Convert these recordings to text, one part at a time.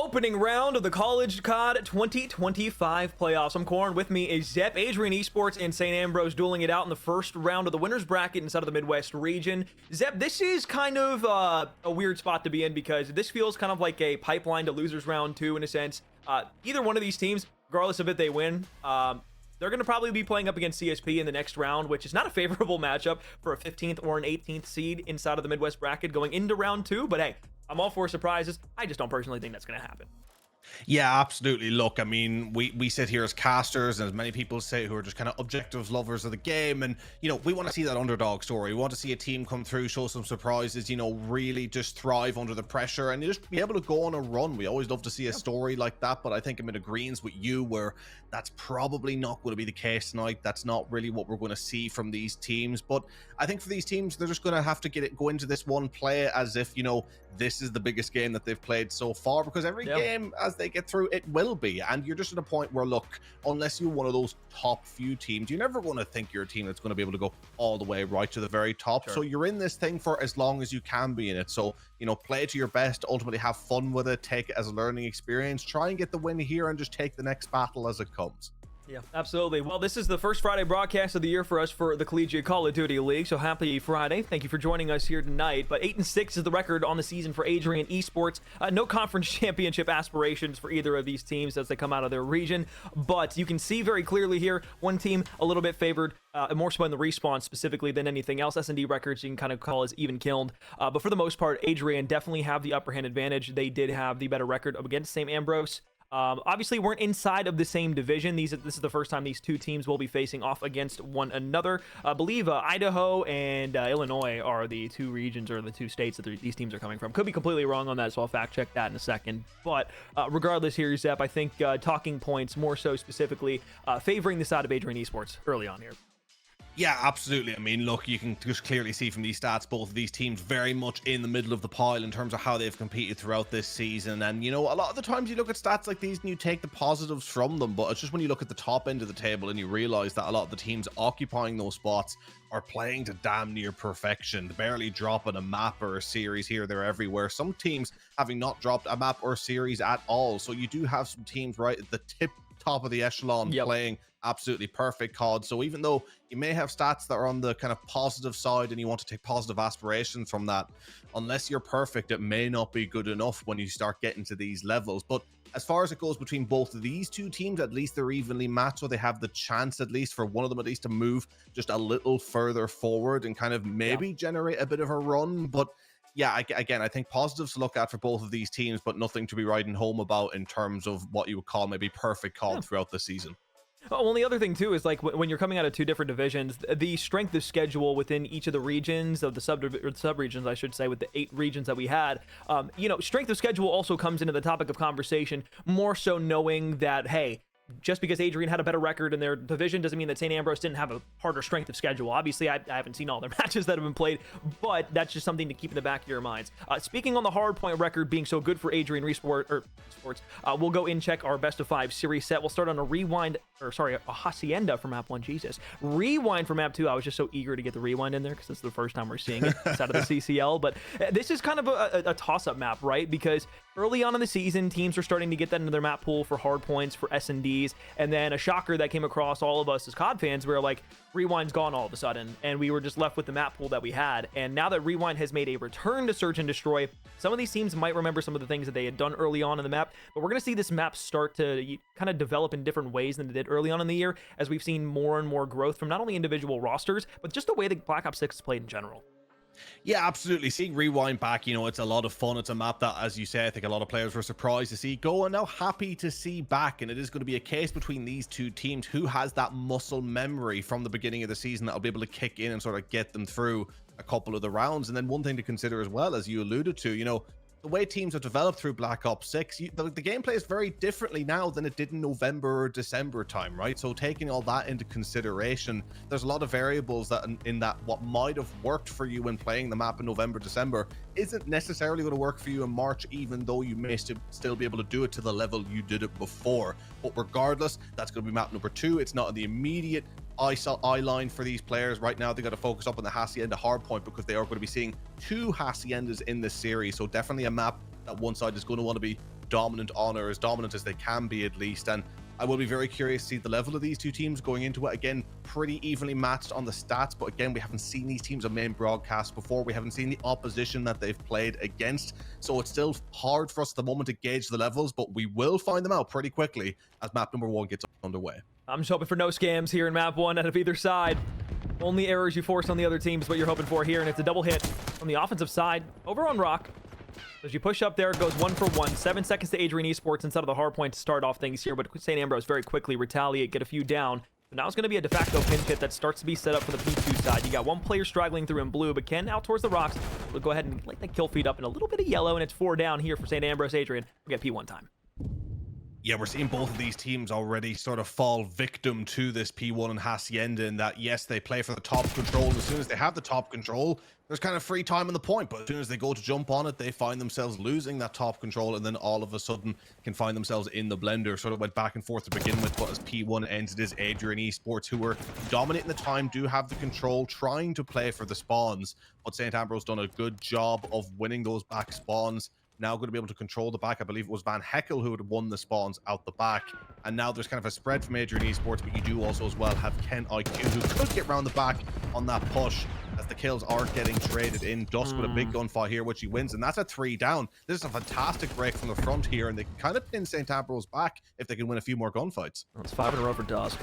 opening round of the College COD 2025 playoffs. I'm Corn. With me is Zep, Adrian Esports, and St. Ambrose dueling it out in the first round of the winners bracket inside of the Midwest region. Zep, this is kind of a weird spot to be in because this feels kind of like a pipeline to losers round 2 in a sense. Either one of these teams, regardless of if they win, they're going to probably be playing up against CSP in the next round, which is not a favorable matchup for a 15th or an 18th seed inside of the Midwest bracket going into round 2. But hey, I'm all for surprises. I just don't personally think that's going to happen. Yeah, absolutely. Look, I mean, we sit here as casters, and as many people say, who are just kind of objective lovers of the game, and you know, we want to see that underdog story. We want to see a team come through, show some surprises, you know, really just thrive under the pressure and just be able to go on a run. We always love to see a story like that, but I think I'm in agreement with you where that's probably not going to be the case tonight. That's not really what we're going to see from these teams. But I think for these teams, they're just going to have to go into this one play as if, you know, this is the biggest game that they've played so far, because every game as they get through, it will be. And you're just at a point where, look, unless you're one of those top few teams, you're never going to think you're a team that's going to be able to go all the way right to the very top. Sure. So you're in this thing for as long as you can be in it. So, you know, play to your best, ultimately have fun with it, take it as a learning experience, try and get the win here and just take the next battle as it comes. Yeah, absolutely. Well, this is the first Friday broadcast of the year for us for the Collegiate Call of Duty League, so happy Friday. Thank you for joining us here tonight. But 8-6 is the record on the season for Adrian Esports. No conference championship aspirations for either of these teams as they come out of their region, but you can see very clearly here, one team a little bit favored, more so in the respawn specifically than anything else. S&D records you can kind of call as even killed, but for the most part, Adrian definitely have the upper hand advantage. They did have the better record up against St. Ambrose. Obviously weren't inside of the same division. This is the first time these two teams will be facing off against one another. I believe Idaho and Illinois are the two regions or the two states that these teams are coming from. Could be completely wrong on that, so I'll fact check that in a second. But regardless here, Zep, I think talking points more so specifically favoring the side of Adrian Esports early on here. Yeah, absolutely. I mean, look, you can just clearly see from these stats, both of these teams very much in the middle of the pile in terms of how they've competed throughout this season. And, you know, a lot of the times you look at stats like these and you take the positives from them, but it's just when you look at the top end of the table and you realize that a lot of the teams occupying those spots are playing to damn near perfection, barely dropping a map or a series here, there, everywhere. Some teams having not dropped a map or a series at all. So you do have some teams right at the top of the echelon playing absolutely perfect COD. So even though you may have stats that are on the kind of positive side and you want to take positive aspirations from that, unless you're perfect, it may not be good enough when you start getting to these levels. But as far as it goes between both of these two teams, at least they're evenly matched, so they have the chance at least for one of them at least to move just a little further forward and kind of maybe generate a bit of a run. But yeah, again, I think positives to look at for both of these teams, but nothing to be riding home about in terms of what you would call maybe perfect COD throughout the season. Oh, well, the other thing too is like when you're coming out of two different divisions, the strength of schedule within each of the regions of the sub-regions, I should say, with the 8 regions that we had, you know, strength of schedule also comes into the topic of conversation, more so knowing that, hey, just because Adrian had a better record in their division doesn't mean that St. Ambrose didn't have a harder strength of schedule. Obviously, I haven't seen all their matches that have been played, but that's just something to keep in the back of your minds. Speaking on the hard point record being so good for Adrian Esports, we'll go in check our best of 5 series set. We'll start on a Hacienda for map 1. Jesus. Rewind for map 2. I was just so eager to get the rewind in there because this is the first time we're seeing it inside of the CCL, but this is kind of a toss-up map, right? Because early on in the season, teams are starting to get that into their map pool for hard points, for S&Ds, and then a shocker that came across all of us as COD fans, where like Rewind's gone all of a sudden, and we were just left with the map pool that we had. And now that Rewind has made a return to Search and Destroy, some of these teams might remember some of the things that they had done early on in the map, but we're going to see this map start to kind of develop in different ways than it did early on in the year, as we've seen more and more growth from not only individual rosters, but just the way that Black Ops 6 is played in general. Yeah, absolutely. Seeing Rewind back, you know, it's a lot of fun. It's a map that, as you say, I think a lot of players were surprised to see go and now happy to see back. And it is going to be a case between these two teams who has that muscle memory from the beginning of the season that'll be able to kick in and sort of get them through a couple of the rounds. And then one thing to consider as well, as you alluded to, you know, the way teams have developed through Black Ops 6, the game plays very differently now than it did in November or December time, right? So taking all that into consideration, there's a lot of variables that in that what might have worked for you when playing the map in November, December isn't necessarily going to work for you in March, even though you may still be able to do it to the level you did it before. But regardless, that's going to be map number 2. It's not in the immediate eye line for these players right now. They got to focus up on the Hacienda hardpoint because they are going to be seeing 2 Haciendas in this series. So definitely a map that one side is going to want to be dominant on, or as dominant as they can be at least. And I will be very curious to see the level of these two teams going into it. Again, pretty evenly matched on the stats, but again, we haven't seen these teams on main broadcast before. We haven't seen the opposition that they've played against, so it's still hard for us at the moment to gauge the levels, but we will find them out pretty quickly as map number 1 gets underway. I'm just hoping for no scams here in map 1 out of either side. Only errors you force on the other team is what you're hoping for here, and it's a double hit from the offensive side over on Rock. As you push up there, it goes 1 for 1. 7 seconds to Adrian Esports inside of the hard point to start off things here, but St. Ambrose very quickly retaliate, get a few down. So now it's going to be a de facto pinch hit that starts to be set up for the P2 side. You got one player straggling through in blue, but Ken out towards the rocks. We'll go ahead and light that kill feed up in a little bit of yellow, and it's 4 down here for St. Ambrose. Adrian, we get P1 time. Yeah, we're seeing both of these teams already sort of fall victim to this P1 and Hacienda in that, yes, they play for the top control. And as soon as they have the top control, there's kind of free time on the point. But as soon as they go to jump on it, they find themselves losing that top control. And then all of a sudden can find themselves in the blender. Sort of went back and forth to begin with. But as P1 ends, it is Adrian Esports who are dominating the time, do have the control, trying to play for the spawns. But St. Ambrose done a good job of winning those back spawns. Now going to be able to control the back. I believe it was Van Heckel who had won the spawns out the back. And now there's kind of a spread from Adrian Esports, but you do also as well have Ken IQ who could get around the back on that push as the kills are getting traded in. Dusk with a big gunfight here, which he wins. And that's a 3 down. This is a fantastic break from the front here, and they can kind of pin St. Ambrose back if they can win a few more gunfights. Well, it's 5 in a row for Dusk.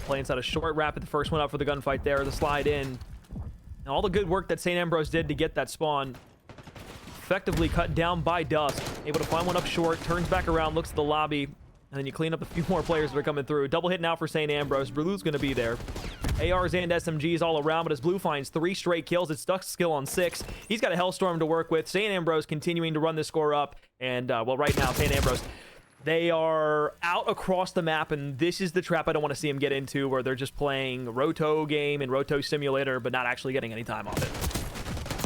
Play inside a short rapid, the first one up for the gunfight there, the slide in. And all the good work that St. Ambrose did to get that spawn effectively cut down by Dusk. Able to find one up short, turns back around, looks at the lobby, and then you clean up a few more players that are coming through. Double hit now for St. Ambrose. Blue's going to be there. ARs and SMGs all around, but as Blue finds 3 straight kills, it's Dusk's skill on 6. He's got a Hellstorm to work with. St. Ambrose continuing to run the score up, and well, right now, St. Ambrose, they are out across the map, and this is the trap I don't want to see them get into, where they're just playing Roto game and Roto Simulator, but not actually getting any time off it.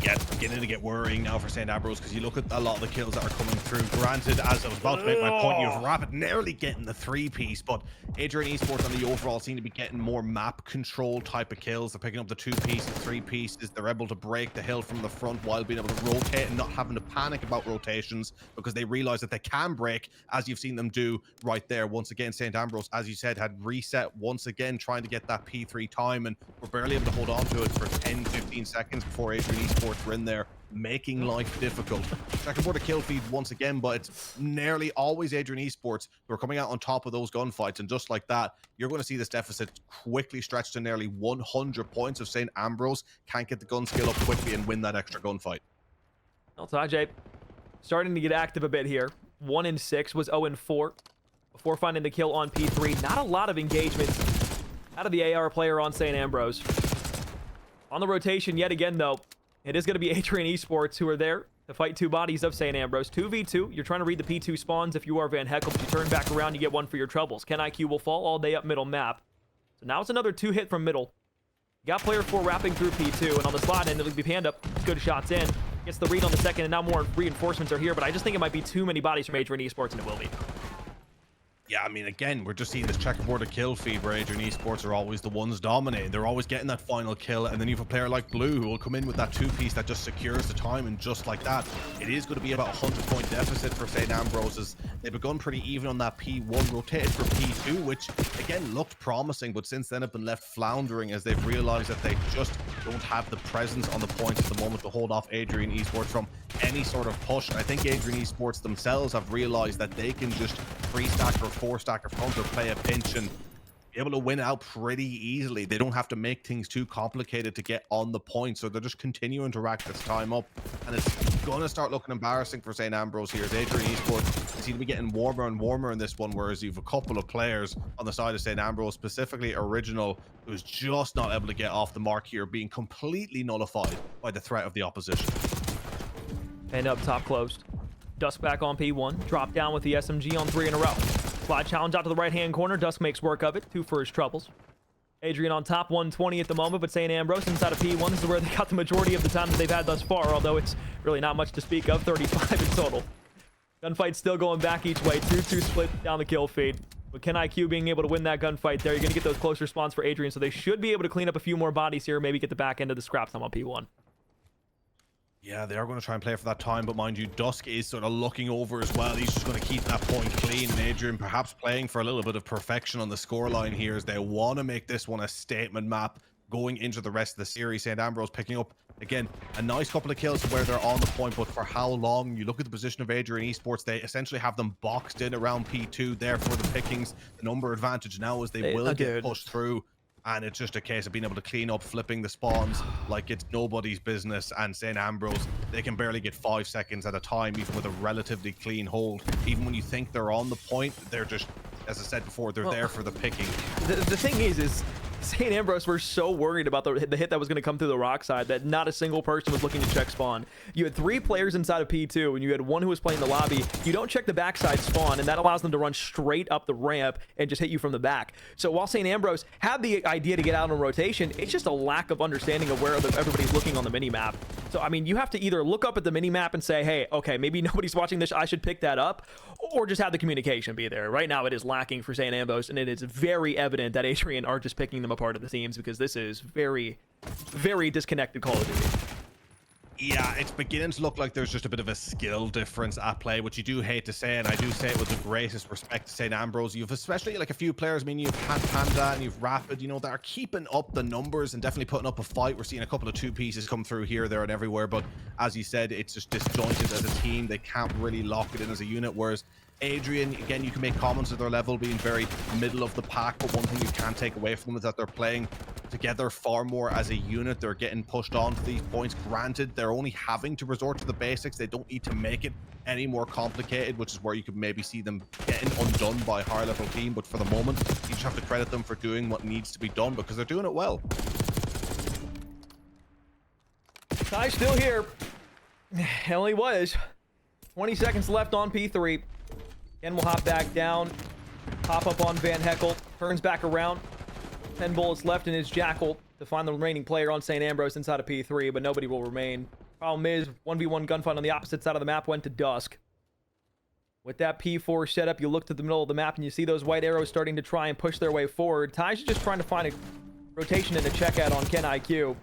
Yeah, beginning to get worrying now for St. Ambrose, because you look at a lot of the kills that are coming through. Granted, as I was about to make my point, you have Rapid nearly getting the 3-piece, but Adrian Esports on the overall seem to be getting more map control type of kills. They're picking up the 2-piece and 3-pieces. They're able to break the hill from the front while being able to rotate and not having to panic about rotations, because they realize that they can break, as you've seen them do right there. Once again, St. Ambrose, as you said, had reset once again, trying to get that P3 time, and we're barely able to hold on to it for 10-15 seconds before Adrian Esports were in there, making life difficult. Checkerboard a kill feed once again, but it's nearly always Adrian Esports who are coming out on top of those gunfights, and just like that, you're going to see this deficit quickly stretch to nearly 100 points if St. Ambrose can't get the gun skill up quickly and win that extra gunfight. Well, Tajay starting to get active a bit here. 1 in 6 was 0 in 4 before finding the kill on P3. Not a lot of engagement out of the AR player on St. Ambrose. On the rotation yet again, though, it is going to be Adrian Esports who are there to fight 2 bodies of St. Ambrose. 2v2. You're trying to read the P2 spawns if you are Van Heckel, but you turn back around, you get 1 for your troubles. Ken IQ will fall all day up middle map. So now it's another 2 hit from middle. You got player 4 wrapping through P2, and on the slot end, it'll be panned up. Good shots in. Gets the read on the second, and now more reinforcements are here, but I just think it might be too many bodies from Adrian Esports, and it will be. Yeah, I mean, again, we're just seeing this checkerboard of kill feed where Adrian Esports are always the ones dominating. They're always getting that final kill, and then you have a player like Blue who will come in with that 2-piece that just secures the time, and just like that, it is going to be about a 100-point deficit for St. Ambrose, as they've begun pretty even on that P1, rotated for P2, which, again, looked promising, but since then have been left floundering as they've realized that they just don't have the presence on the points at the moment to hold off Adrian Esports from any sort of push. And I think Adrian Esports themselves have realized that they can just 3-stack or 4-stack or counter play a pinch and be able to win out pretty easily. They don't have to make things too complicated to get on the point, so they're just continuing to rack this time up, and it's gonna start looking embarrassing for St. Ambrose here as Adrian Esports seem to be getting warmer and warmer in this one, whereas you've a couple of players on the side of St. Ambrose, specifically Original, who's just not able to get off the mark here, being completely nullified by the threat of the opposition. And up top closed. Dusk back on P1. Drop down with the SMG on 3 in a row. Slide challenge out to the right-hand corner. Dusk makes work of it. 2 for his troubles. Adrian on top, 120 at the moment, but St. Ambrose inside of P1. This is where they got the majority of the time that they've had thus far, although it's really not much to speak of. 35 in total. Gunfight still going back each way. 2-2 split down the kill feed. But Ken IQ being able to win that gunfight there, you're going to get those closer spawns for Adrian, so they should be able to clean up a few more bodies here, maybe get the back end of the scrap time on P1. Yeah, they are going to try and play for that time, but mind you, Dusk is sort of looking over as well. He's just going to keep that point clean. And Adrian perhaps playing for a little bit of perfection on the scoreline here as they want to make this one a statement map going into the rest of the series. St. Ambrose picking up, again, a nice couple of kills to where they're on the point, but for how long? You look at the position of Adrian Esports, they essentially have them boxed in around P2 there for the pickings. The number advantage now is they will get pushed through. And it's just a case of being able to clean up, flipping the spawns like it's nobody's business. And St. Ambrose, they can barely get 5 seconds at a time, even with a relatively clean hold. Even when you think they're on the point, they're just, as I said before, they're there for the picking. The thing is St. Ambrose were so worried about the hit that was going to come through the rock side that not a single person was looking to check spawn. You had 3 players inside of P2, and you had 1 who was playing the lobby. You don't check the backside spawn, and that allows them to run straight up the ramp and just hit you from the back. So while St. Ambrose had the idea to get out on rotation, it's just a lack of understanding of where everybody's looking on the minimap. So, I mean, you have to either look up at the minimap and say, hey, okay, maybe nobody's watching this, I should pick that up, or just have the communication be there. Right now, it is lacking for St. Ambrose, and it is very evident that Adrian are just picking them apart of the teams, because this is very, very disconnected Call of Duty. Yeah, it's beginning to look like there's just a bit of a skill difference at play, which you do hate to say, and I do say it with the greatest respect to St. Ambrose. You've especially like a few players, I mean, you've Panda and you've Rapid, you know, that are keeping up the numbers and definitely putting up a fight. We're seeing a couple of 2 pieces come through here, there, and everywhere, but as you said, it's just disjointed as a team. They can't really lock it in as a unit, whereas Adrian, again, you can make comments of their level being very middle of the pack, but one thing you can't take away from them is that they're playing together far more as a unit. They're getting pushed on to these points. Granted, they're only having to resort to the basics. They don't need to make it any more complicated, which is where you could maybe see them getting undone by a higher level team. But for the moment, you just have to credit them for doing what needs to be done, because they're doing it well. Ty's still here. Hell, he was. 20 seconds left on P3. Ken will hop back down, hop up on Van Heckel, turns back around. 10 bullets left in his Jackal to find the remaining player on St. Ambrose inside of P3, but nobody will remain. Problem is, 1v1 gunfight on the opposite side of the map went to Dusk. With that P4 setup, you look to the middle of the map and you see those white arrows starting to try and push their way forward. Ty's just trying to find a rotation and a checkout on Ken IQ.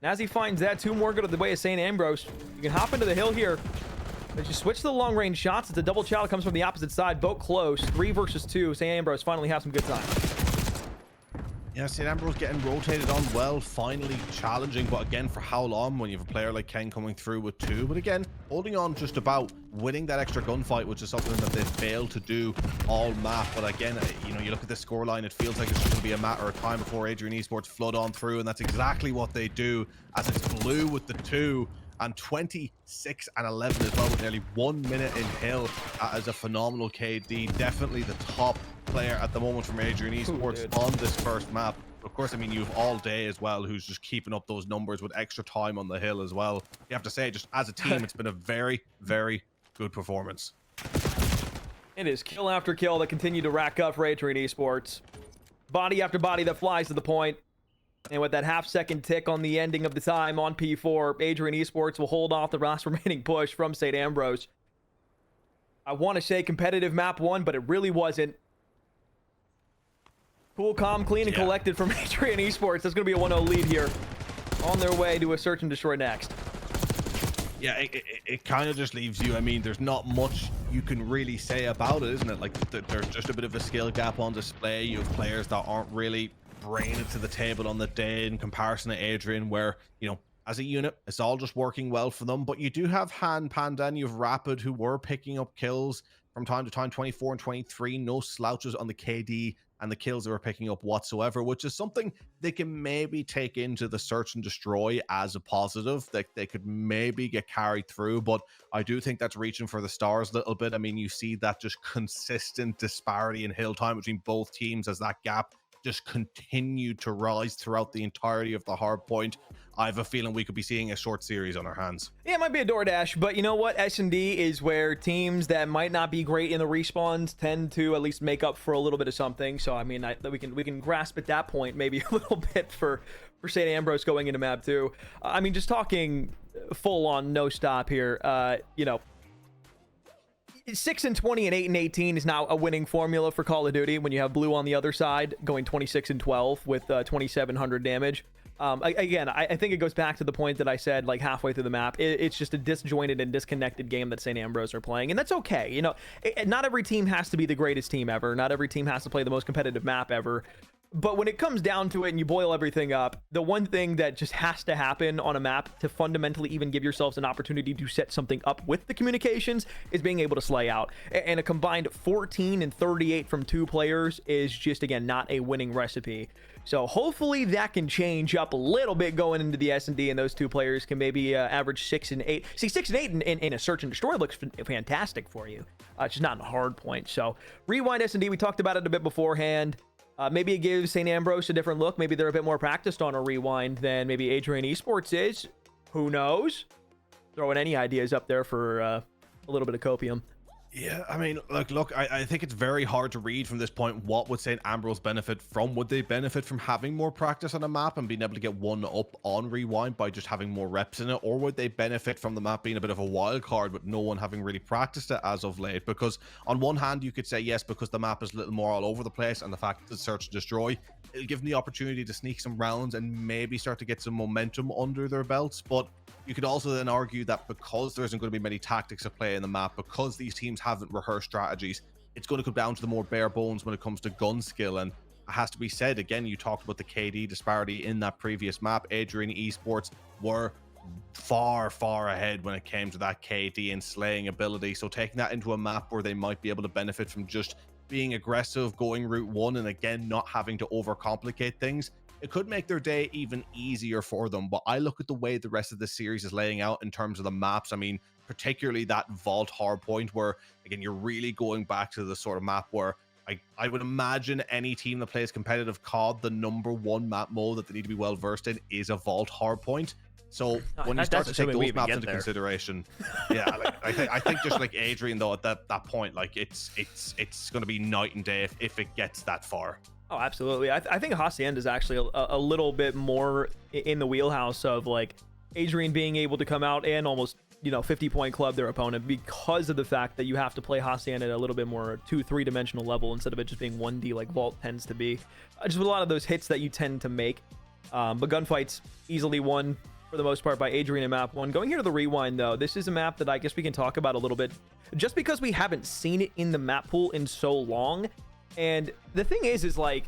And as he finds that, 2 more go to the way of St. Ambrose. You can hop into the hill here. As you switch to the long-range shots, it's a double chow comes from the opposite side. Both close. 3 versus 2. St. Ambrose finally have some good time. Yeah, St. Ambrose getting rotated on well, finally challenging, but again, for how long when you have a player like Ken coming through with 2? But again, holding on just about winning that extra gunfight, which is something that they failed to do all map. But again, you know, you look at this scoreline, it feels like it's just going to be a matter of time before Adrian Esports flood on through, and that's exactly what they do, as it's blue with the 2. And 26 and 11 as well, with nearly 1 minute in hill. That is a phenomenal KD. Definitely the top player at the moment from Adrian Esports on this first map. Of course, I mean, you have All Day as well, who's just keeping up those numbers with extra time on the hill as well. You have to say, just as a team, it's been a very, very good performance. It is kill after kill that continue to rack up for Adrian Esports. Body after body that flies to the point. And with that half-second tick on the ending of the time on P4, Adrian Esports will hold off the last remaining push from St. Ambrose. I want to say competitive map 1, but it really wasn't. Cool, calm, clean, and collected from Adrian Esports. That's going to be a 1-0 lead here. On their way to a search and destroy next. Yeah, it kind of just leaves you, I mean, there's not much you can really say about it, isn't it? Like, there's just a bit of a skill gap on display. You have players that aren't really bringing it to the table on the day in comparison to Adrian, where, you know, as a unit, it's all just working well for them. But you do have Han, Panda, and you have Rapid, who were picking up kills from time to time, 24 and 23, no slouches on the KD and the kills they were picking up whatsoever, which is something they can maybe take into the search and destroy as a positive, that they could maybe get carried through. But I do think that's reaching for the stars a little bit. I mean, you see that just consistent disparity in hill time between both teams as that gap just continued to rise throughout the entirety of the hard point. I have a feeling we could be seeing a short series on our hands. Yeah, it might be a DoorDash, but you know what? S&D is where teams that might not be great in the respawns tend to at least make up for a little bit of something. So I mean, we can grasp at that point maybe a little bit for St. Ambrose going into map 2. I mean, just talking full on no stop here. You know, 6 and 20 and 8 and 18 is now a winning formula for Call of Duty when you have blue on the other side going 26 and 12 with 2700 damage. Again, I think it goes back to the point that I said like halfway through the map. It's just a disjointed and disconnected game that St. Ambrose are playing, and that's okay. You know, not every team has to be the greatest team ever. Not every team has to play the most competitive map ever. But when it comes down to it and you boil everything up, the one thing that just has to happen on a map to fundamentally even give yourselves an opportunity to set something up with the communications is being able to slay out. And a combined 14 and 38 from 2 players is just, again, not a winning recipe. So hopefully that can change up a little bit going into the S&D, and those 2 players can maybe average 6 and 8. See, 6 and 8 in a search and destroy looks fantastic for you. It's just not in a hard point. So rewind S&D, we talked about it a bit beforehand. Maybe it gives St. Ambrose a different look. Maybe they're a bit more practiced on a rewind than maybe Adrian Esports is. Who knows? Throwing any ideas up there for a little bit of copium. Yeah, I mean, look, I think it's very hard to read from this point. What would St. Ambrose benefit from? Would they benefit from having more practice on a map and being able to get one up on rewind by just having more reps in it? Or would they benefit from the map being a bit of a wild card with no one having really practiced it as of late? Because on one hand, you could say yes, because the map is a little more all over the place, and the fact that it's search and destroy, it'll give them the opportunity to sneak some rounds and maybe start to get some momentum under their belts. But you could also then argue that because there isn't going to be many tactics at play in the map, because these teams haven't rehearsed strategies, it's going to come down to the more bare bones when it comes to gun skill. And it has to be said, again, you talked about the KD disparity in that previous map. Adrian Esports were far ahead when it came to that KD and slaying ability. So taking that into a map where they might be able to benefit from just being aggressive, going route 1, and again, not having to overcomplicate things, it could make their day even easier for them. But I look at the way the rest of the series is laying out in terms of the maps. I mean, particularly that vault hardpoint, where again, you're really going back to the sort of map where I would imagine any team that plays competitive COD, the #1 map mode that they need to be well versed in is a vault hardpoint. So when you start to take those maps into consideration, yeah, like, I think just like Adrian though, at that point, like it's going to be night and day if it gets that far. Oh, absolutely. I think Hacienda is actually a little bit more in the wheelhouse of like Adrian being able to come out and almost, 50-point club their opponent, because of the fact that you have to play Hacienda at a little bit more 2-3 dimensional level instead of it just being 1D like Vault tends to be. Just with a lot of those hits that you tend to make. But gunfights easily won for the most part by Adrian in map 1. Going here to the rewind though, this is a map that I guess we can talk about a little bit just because we haven't seen it in the map pool in so long. And the thing is like,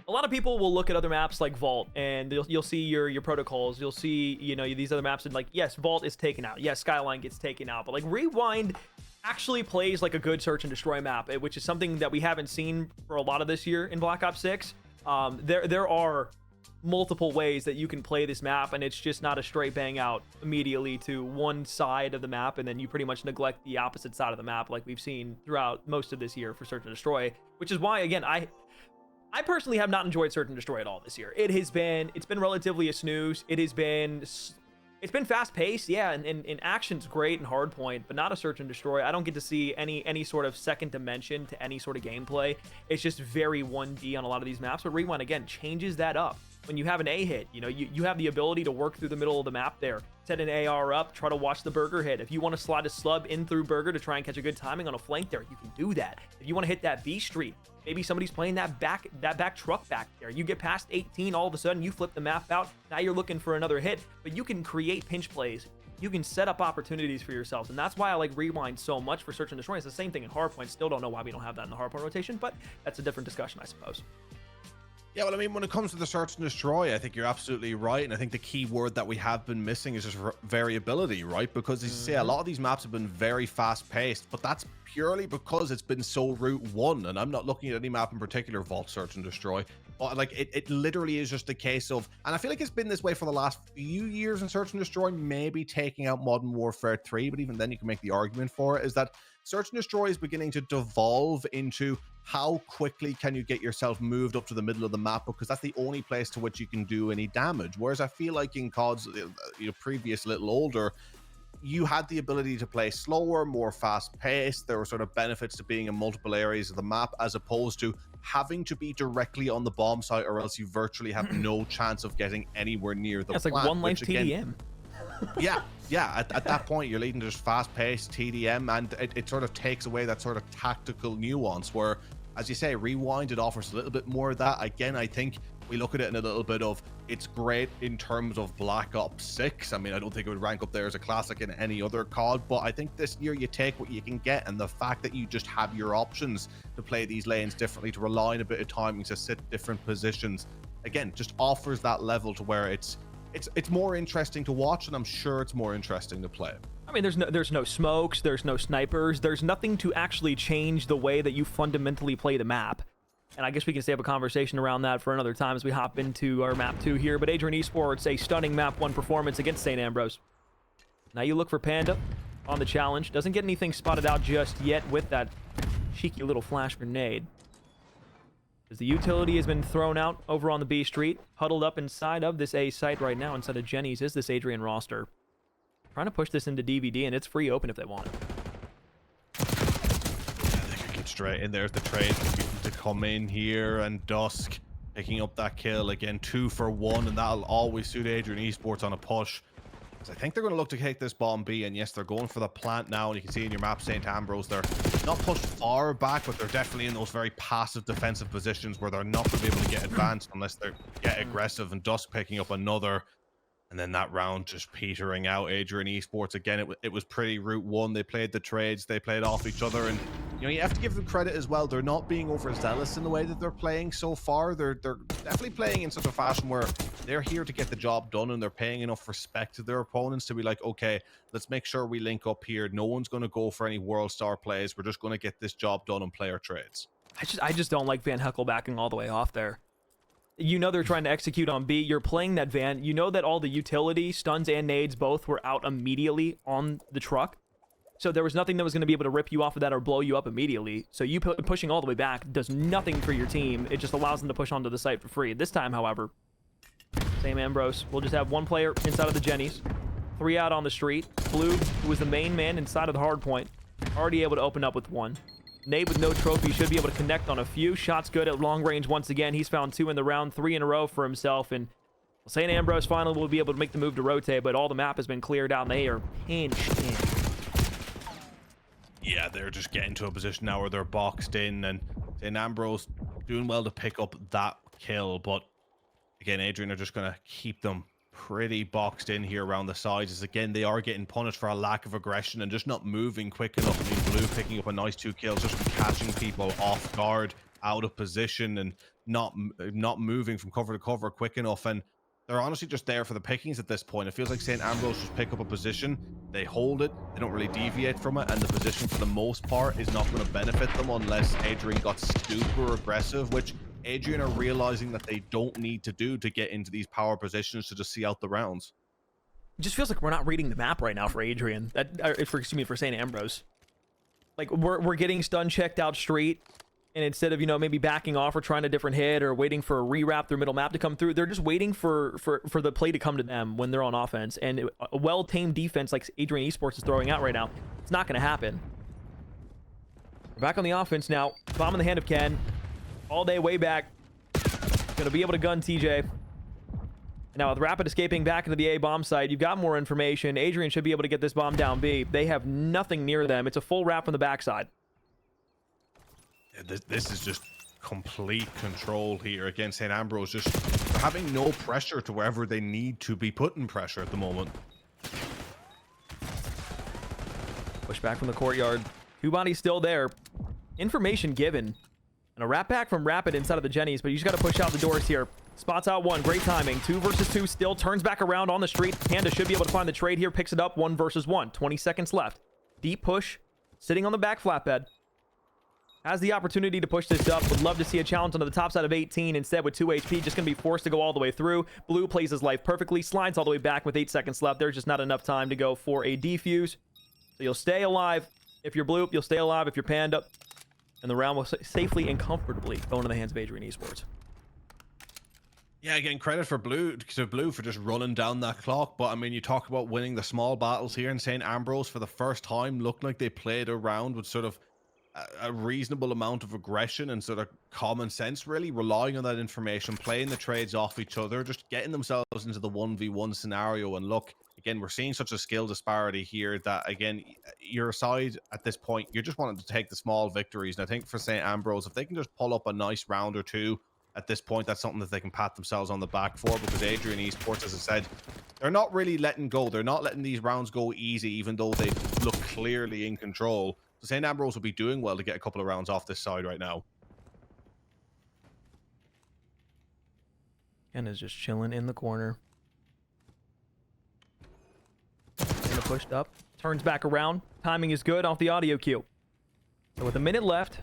a lot of people will look at other maps like Vault and you'll see your protocols, you'll see, these other maps and like, yes, Vault is taken out, yes, Skyline gets taken out, but like Rewind actually plays like a good search and destroy map, which is something that we haven't seen for a lot of this year in Black Ops 6. There are multiple ways that you can play this map, and it's just not a straight bang out immediately to one side of the map and then you pretty much neglect the opposite side of the map like we've seen throughout most of this year for search and destroy, which is why, again, I personally have not enjoyed search and destroy at all this year. It's been relatively a snooze. It's been fast paced, yeah, and action's great and hardpoint, but not a search and destroy. I don't get to see any sort of second dimension to any sort of gameplay. It's just very 1D on a lot of these maps. But Rewind again changes that up. When you have an A hit, you have the ability to work through the middle of the map there, set an AR up, try to watch the burger hit. If you want to slide a slub in through burger to try and catch a good timing on a flank there, you can do that. If you want to hit that B street, maybe somebody's playing that back truck back there. You get past 18, all of a sudden you flip the map out. Now you're looking for another hit, but you can create pinch plays. You can set up opportunities for yourselves, and that's why I like Rewind so much for search and destroy. It's the same thing in hardpoint. Still don't know why we don't have that in the hardpoint rotation, but that's a different discussion, I suppose. Yeah, well, I mean, when it comes to the search and destroy, I think you're absolutely right. And I think the key word that we have been missing is just variability, right? Because as you say, a lot of these maps have been very fast paced, but that's purely because it's been so route 1. And I'm not looking at any map in particular, Vault search and destroy, but like it literally is just a case of, and I feel like it's been this way for the last few years in search and destroy, maybe taking out Modern Warfare 3, but even then you can make the argument for it, is that search and destroy is beginning to devolve into how quickly can you get yourself moved up to the middle of the map, because that's the only place to which you can do any damage. Whereas I feel like in COD's previous little older, you had the ability to play slower, more fast paced. There were sort of benefits to being in multiple areas of the map, as opposed to having to be directly on the bomb site, or else you virtually have no chance of getting anywhere near the It's like one life TDM. Yeah, at that point you're leading to just fast-paced TDM, and it sort of takes away that sort of tactical nuance where, as you say, Rewind, it offers a little bit more of that. Again, I think we look at it in a little bit of, it's great in terms of Black Ops 6. I mean, I don't think it would rank up there as a classic in any other COD, but I think this year you take what you can get, and the fact that you just have your options to play these lanes differently, to rely on a bit of timing, to sit different positions, again, just offers that level to where it's more interesting to watch, and I'm sure it's more interesting to play. I mean, there's no smokes, there's no snipers, there's nothing to actually change the way that you fundamentally play the map. And I guess we can save a conversation around that for another time as we hop into our map 2 here. But Adrian Esports, a stunning map 1 performance against St. Ambrose. Now you look for Panda on the challenge. Doesn't get anything spotted out just yet with that cheeky little flash grenade. As the utility has been thrown out over on the B Street, huddled up inside of this A site right now, inside of Jenny's, is this Adrian roster. Trying to push this into DVD, and it's free open if they want it. Straight in. There's the trade to come in here, and Dusk picking up that kill again, 2 for 1, and that'll always suit Adrian Esports on a push. So I think they're going to look to take this bomb B, and yes, they're going for the plant now, and you can see in your map St. Ambrose, they're not pushed far back, but they're definitely in those very passive defensive positions where they're not going to be able to get advanced unless they get aggressive, and Dusk picking up another. And then that round just petering out. Adrian Esports, again, it was pretty route 1. They played the trades, they played off each other, and you know, you have to give them credit as well. They're not being overzealous in the way that they're playing so far. They're definitely playing in such a fashion where they're here to get the job done, and they're paying enough respect to their opponents to be like, okay, let's make sure we link up here. No one's going to go for any world star plays. We're just going to get this job done and play our trades. I just don't like Van Heckel backing all the way off there. You know they're trying to execute on B. You're playing that Van. You know that all the utility, stuns, and nades both were out immediately on the truck. So there was nothing that was going to be able to rip you off of that or blow you up immediately. So you pushing all the way back does nothing for your team. It just allows them to push onto the site for free. This time, however, St. Ambrose will just have 1 player inside of the Jennies. 3 out on the street. Blue, who was the main man inside of the hard point, already able to open up with 1. Nate with no trophy should be able to connect on a few. Shots good at long range once again. He's found 2 in the round, 3 in a row for himself. And St. Ambrose finally will be able to make the move to rotate, but all the map has been cleared out, and they are pinched in. Yeah, they're just getting to a position now where they're boxed in, and St. Ambrose doing well to pick up that kill. But again, Adrian are just going to keep them pretty boxed in here around the sides, as again they are getting punished for a lack of aggression and just not moving quick enough. I mean, Blue picking up a nice 2 kills just from catching people off guard, out of position, and not moving from cover to cover quick enough. And they're honestly just there for the pickings at this point. It feels like St. Ambrose just pick up a position, they hold it, they don't really deviate from it, and the position for the most part is not going to benefit them unless Adrian got super aggressive, which Adrian are realizing that they don't need to do to get into these power positions to just see out the rounds. It just feels like we're not reading the map right now for Adrian. For St. Ambrose. Like we're getting stun checked out straight, and instead of, you know, maybe backing off or trying a different hit or waiting for a rewrap through middle map to come through, they're just waiting for the play to come to them when they're on offense. And a well-tamed defense like Adrian Esports is throwing out right now, it's not going to happen. We're back on the offense now. Bomb in the hand of Ken. All day, way back. Gonna be able to gun TJ. Now, with Rapid escaping back into the A bomb site, you've got more information. Adrian should be able to get this bomb down B. They have nothing near them. It's a full wrap on the backside. Yeah, this is just complete control here against St. Ambrose. Just having no pressure to wherever they need to be putting pressure at the moment. Push back from the courtyard. 2 bodies still there. Information given. And a wrap back from Rapid inside of the Jennies, but you just got to push out the doors here. Spots out 1. Great timing. 2 versus 2 still. Turns back around on the street. Panda should be able to find the trade here. Picks it up. 1 versus 1. 20 seconds left. Deep push. Sitting on the back flatbed. Has the opportunity to push this up. Would love to see a challenge onto the top side of 18. Instead, with 2 HP, just going to be forced to go all the way through. Blue plays his life perfectly. Slides all the way back with 8 seconds left. There's just not enough time to go for a defuse. So you'll stay alive. If you're Blue, you'll stay alive. If you're Panda, and the round will safely and comfortably go into the hands of Adrian Esports. Yeah, again, credit for Blue for just running down that clock. But I mean, you talk about winning the small battles here in St. Ambrose for the first time. Looked like they played around with sort of a reasonable amount of aggression and sort of common sense, really relying on that information, playing the trades off each other, just getting themselves into the 1v1 scenario. And look, again, we're seeing such a skill disparity here that, again, your side at this point, you're just wanting to take the small victories. And I think for St. Ambrose, if they can just pull up a nice round or 2, at this point, that's something that they can pat themselves on the back for, because Adrian Esports, as I said, they're not really letting go. They're not letting these rounds go easy, even though they look clearly in control. So St. Ambrose will be doing well to get a couple of rounds off this side right now. Ken is just chilling in the corner. Pushed up, turns back around. Timing is good off the audio cue. So with a minute left,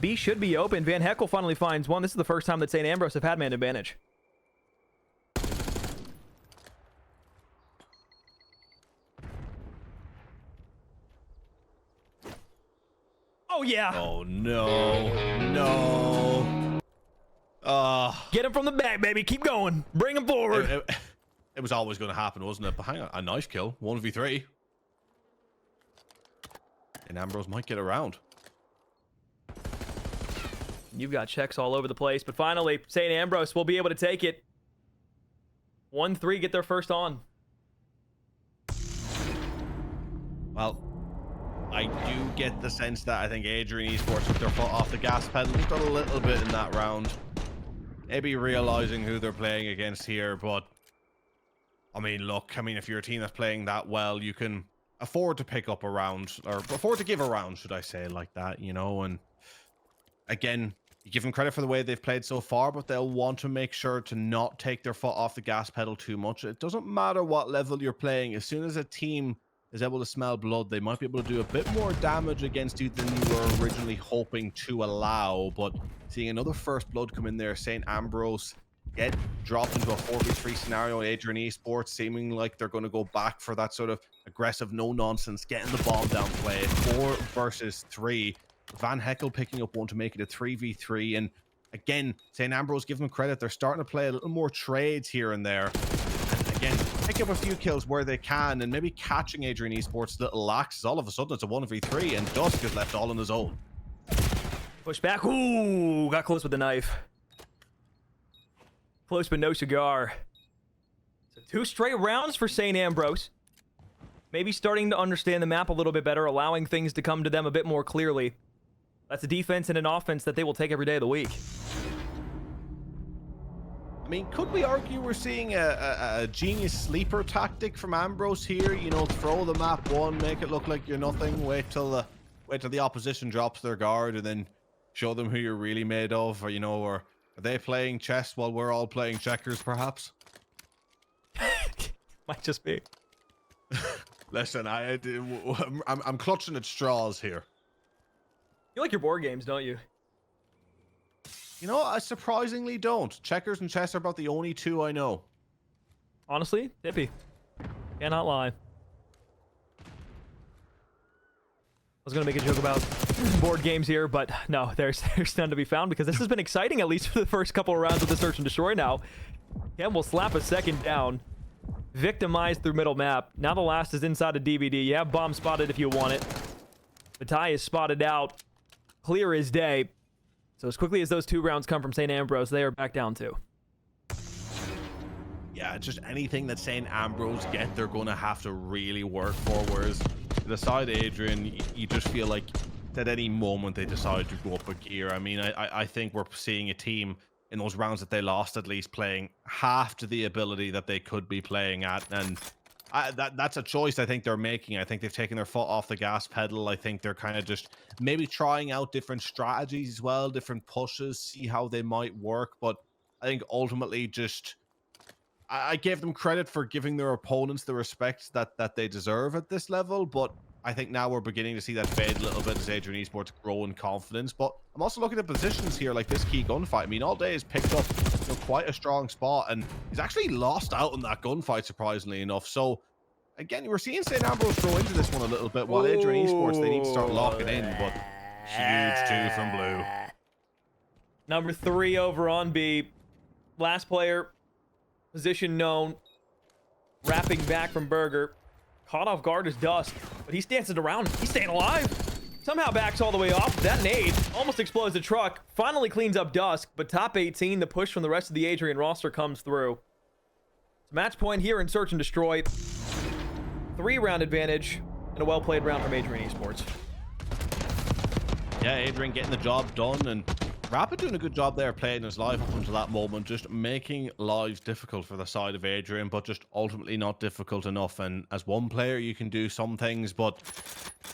B should be open. Van Heckel finally finds one. This is the first time that St. Ambrose have had man advantage. Oh, yeah. Oh, no. No. Get him from the back, baby. Keep going. Bring him forward. It was always going to happen, wasn't it? But hang on, a nice kill. 1v3. And Ambrose might get around. You've got checks all over the place, but finally, St. Ambrose will be able to take it. 1-3, get their first on. Well, I do get the sense that I think Adrian Esports took their foot off the gas pedal just a little bit in that round. Maybe realizing who they're playing against here, but I mean, look, if you're a team that's playing that well, you can afford to pick up a round, or afford to give a round, should I say, like that, you know. And again, you give them credit for the way they've played so far, but they'll want to make sure to not take their foot off the gas pedal too much. It doesn't matter what level you're playing. As soon as a team is able to smell blood, they might be able to do a bit more damage against you than you were originally hoping to allow. But seeing another first blood come in there, St. Ambrose get dropped into a 4v3 scenario. Adrian Esports seeming like they're going to go back for that sort of aggressive, no nonsense, getting the bomb down play. 4 versus 3. Van Heckel picking up one to make it a 3v3. And again, St. Ambrose, give them credit, they're starting to play a little more trades here and there. And again, pick up a few kills where they can, and maybe catching Adrian Esports' little laxes. All of a sudden, it's a 1v3, and Dusk is left all on his own. Push back. Ooh, got close with the knife. Close but no cigar. So 2 straight rounds for St. Ambrose. Maybe starting to understand the map a little bit better, allowing things to come to them a bit more clearly. That's a defense and an offense that they will take every day of the week. I mean, could we argue we're seeing a genius sleeper tactic from Ambrose here? You know, throw the map one, make it look like you're nothing, wait till the opposition drops their guard, and then show them who you're really made of, or, you know, or are they playing chess while we're all playing checkers, perhaps? Might just be. Listen, I'm clutching at straws here. You like your board games, don't you? You know, I surprisingly don't. Checkers and chess are about the only 2 I know. Honestly, Dippy. Cannot lie. I was going to make a joke about board games here, but no, there's none to be found, because this has been exciting, at least for the first couple of rounds of the Search and Destroy now. Ken will slap a second down. Victimized through middle map. Now the last is inside a DVD. You have bomb spotted if you want it. Batai is spotted out. Clear as day. So as quickly as those 2 rounds come from St. Ambrose, they are back down 2. Yeah, just anything that St. Ambrose get, they're going to have to really work for. Whereas the side Adrian, you just feel like at any moment they decide to go up a gear. I mean, I think we're seeing a team in those rounds that they lost, at least playing half to the ability that they could be playing at. And that's a choice I think they're making. I think they've taken their foot off the gas pedal. I think they're kind of just maybe trying out different strategies as well, different pushes, see how they might work. But I think ultimately just I gave them credit for giving their opponents the respect that they deserve at this level. But I think now we're beginning to see that fade a little bit as Adrian Esports grow in confidence. But I'm also looking at positions here like this key gunfight. I mean, All Day has picked up, you know, quite a strong spot, and he's actually lost out in that gunfight, surprisingly enough. So again, we're seeing St. Ambrose throw into this one a little bit, while Adrian Esports, they need to start locking in. But huge 2 from Blue. Number 3 over on B. Last player, position known. Wrapping back from Burger. Caught off guard is Dusk, but he's dancing around. He's staying alive. Somehow backs all the way off. That nade almost explodes the truck. Finally cleans up Dusk, but top 18, the push from the rest of the Adrian roster comes through. Match point here in Search and Destroy. 3-round advantage and a well-played round from Adrian Esports. Yeah, Adrian getting the job done, and Rapid doing a good job there playing his life up until that moment, just making lives difficult for the side of Adrian, but just ultimately not difficult enough. And as one player, you can do some things, but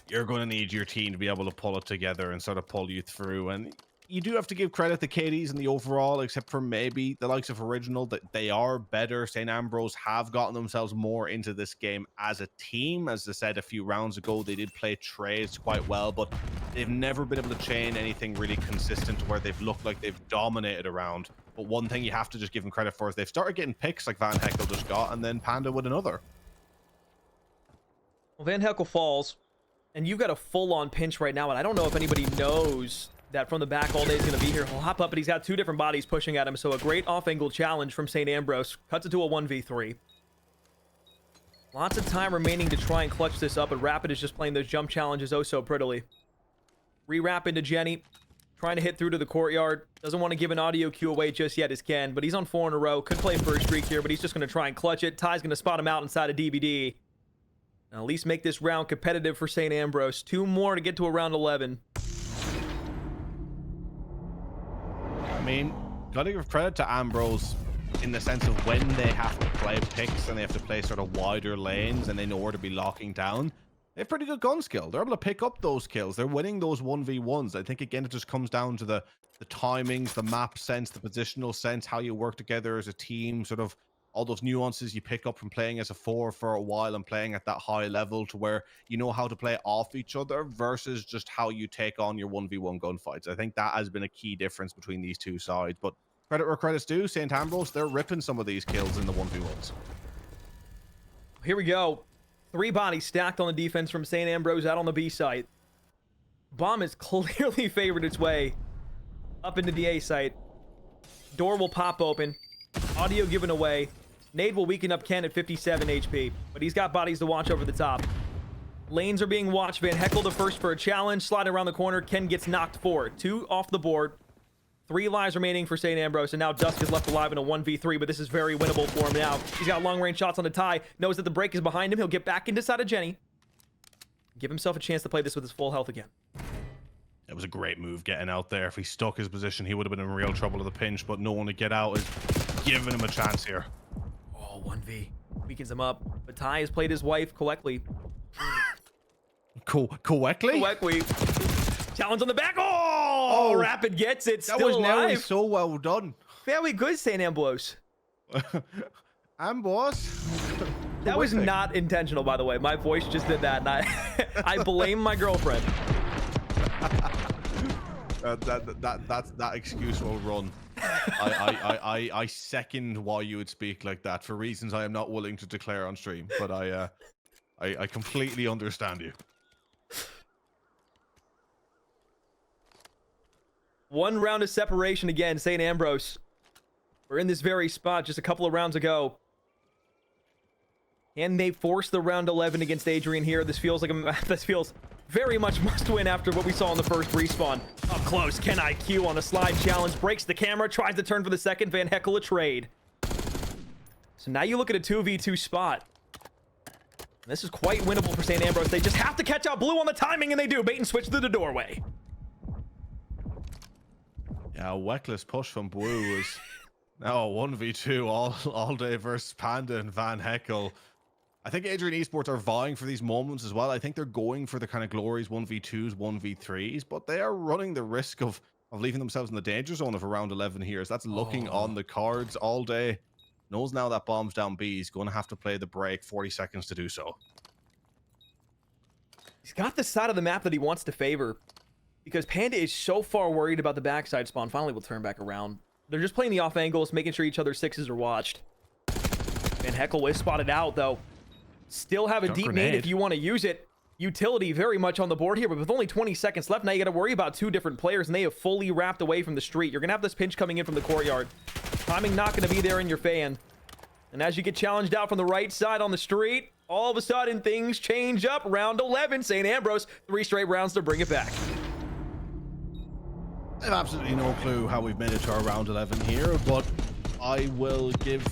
you're going to need your team to be able to pull it together and sort of pull you through. And you do have to give credit to KDs and the overall, except for maybe the likes of Original, that they are better. St. Ambrose have gotten themselves more into this game as a team. As I said a few rounds ago, they did play trades quite well, but they've never been able to chain anything really consistent to where they've looked like they've dominated a round. But one thing you have to just give them credit for is they've started getting picks like Van Heckel just got, and then Panda with another. Well, Van Heckel falls, and you've got a full-on pinch right now, and I don't know if anybody knows that from the back all day is going to be here. He'll hop up, and he's got 2 different bodies pushing at him, so a great off-angle challenge from St. Ambrose. Cuts it to a 1v3. Lots of time remaining to try and clutch this up, but Rapid is just playing those jump challenges oh so prettily. Re-wrap into Jenny, trying to hit through to the courtyard. Doesn't want to give an audio cue away just yet as Ken, but he's on 4 in a row. Could play for a streak here, but he's just going to try and clutch it. Ty's going to spot him out inside of DBD. Now, at least make this round competitive for St. Ambrose. 2 more to get to a round 11. I mean, gotta give credit to Ambrose in the sense of when they have to play picks and they have to play sort of wider lanes and they know where to be locking down. They have pretty good gun skill. They're able to pick up those kills. They're winning those 1v1s. I think, again, it just comes down to the timings, the map sense, the positional sense, how you work together as a team, sort of all those nuances you pick up from playing as a 4 for a while and playing at that high level to where you know how to play off each other versus just how you take on your 1v1 gunfights. I think that has been a key difference between these two sides. But credit where credit's due, St. Ambrose, they're ripping some of these kills in the 1v1s. Here we go. 3 bodies stacked on the defense from St. Ambrose out on the B site. Bomb has clearly favored its way up into the A site. Door will pop open. Audio given away. Nade will weaken up Ken at 57 HP, but he's got bodies to watch over the top. Lanes are being watched. Van Heckel the first for a challenge. Slide around the corner. Ken gets knocked forward. 2 off the board. 3 lives remaining for St. Ambrose, and now Dusk is left alive in a 1v3, but this is very winnable for him now. He's got long-range shots on the tie. Knows that the break is behind him. He'll get back into side of Jenny. Give himself a chance to play this with his full health again. It was a great move getting out there. If he stuck his position, he would have been in real trouble at the pinch, but no one to get out is giving him a chance here. Oh, 1v. Weakens him up. But Ty has played his wife correctly. Correctly? Correctly. Challenge on the back. Oh, Rapid gets it. Still that was alive. nearly so well done. Very good, St. Ambrose. Ambrose? That was not intentional, by the way. My voice just did that, and I blame my girlfriend. That excuse will run. I second why you would speak like that for reasons I am not willing to declare on stream, but I completely understand you. 1 round of separation again, St. Ambrose. We're in this very spot just a couple of rounds ago. And they forced the round 11 against Adrian here. This feels very much must win after what we saw in the first respawn. Up close, Ken IQ on a slide challenge, breaks the camera, tries to turn for the second. Van Heckel a trade. So now you look at a 2v2 spot. This is quite winnable for St. Ambrose. They just have to catch out Blue on the timing, and they do. Bait and switch through the doorway. Yeah, a Weckless push from Blue was now a 1v2 all day versus Panda and Van Heckel. I think Adrian Esports are vying for these moments as well. I think they're going for the kind of glories 1v2s, 1v3s, but they are running the risk of leaving themselves in the danger zone of around 11 here. So that's looking on the cards all day. Knows now that bomb's down B. He's going to have to play the break, 40 seconds to do so. He's got the side of the map that he wants to favor because Panda is so far worried about the backside spawn. Finally, we'll turn back around. They're just playing the off angles, making sure each other's 6s are watched. Van Heckel is spotted out, though. Still have a deep nade if you want to use it. Utility very much on the board here, but with only 20 seconds left, now you got to worry about 2 different players, and they have fully wrapped away from the street. You're going to have this pinch coming in from the courtyard. Timing not going to be there in your fan. And as you get challenged out from the right side on the street, all of a sudden things change up. Round 11, St. Ambrose, 3 straight rounds to bring it back. I have absolutely no clue how we've made it to our round 11 here, but I will give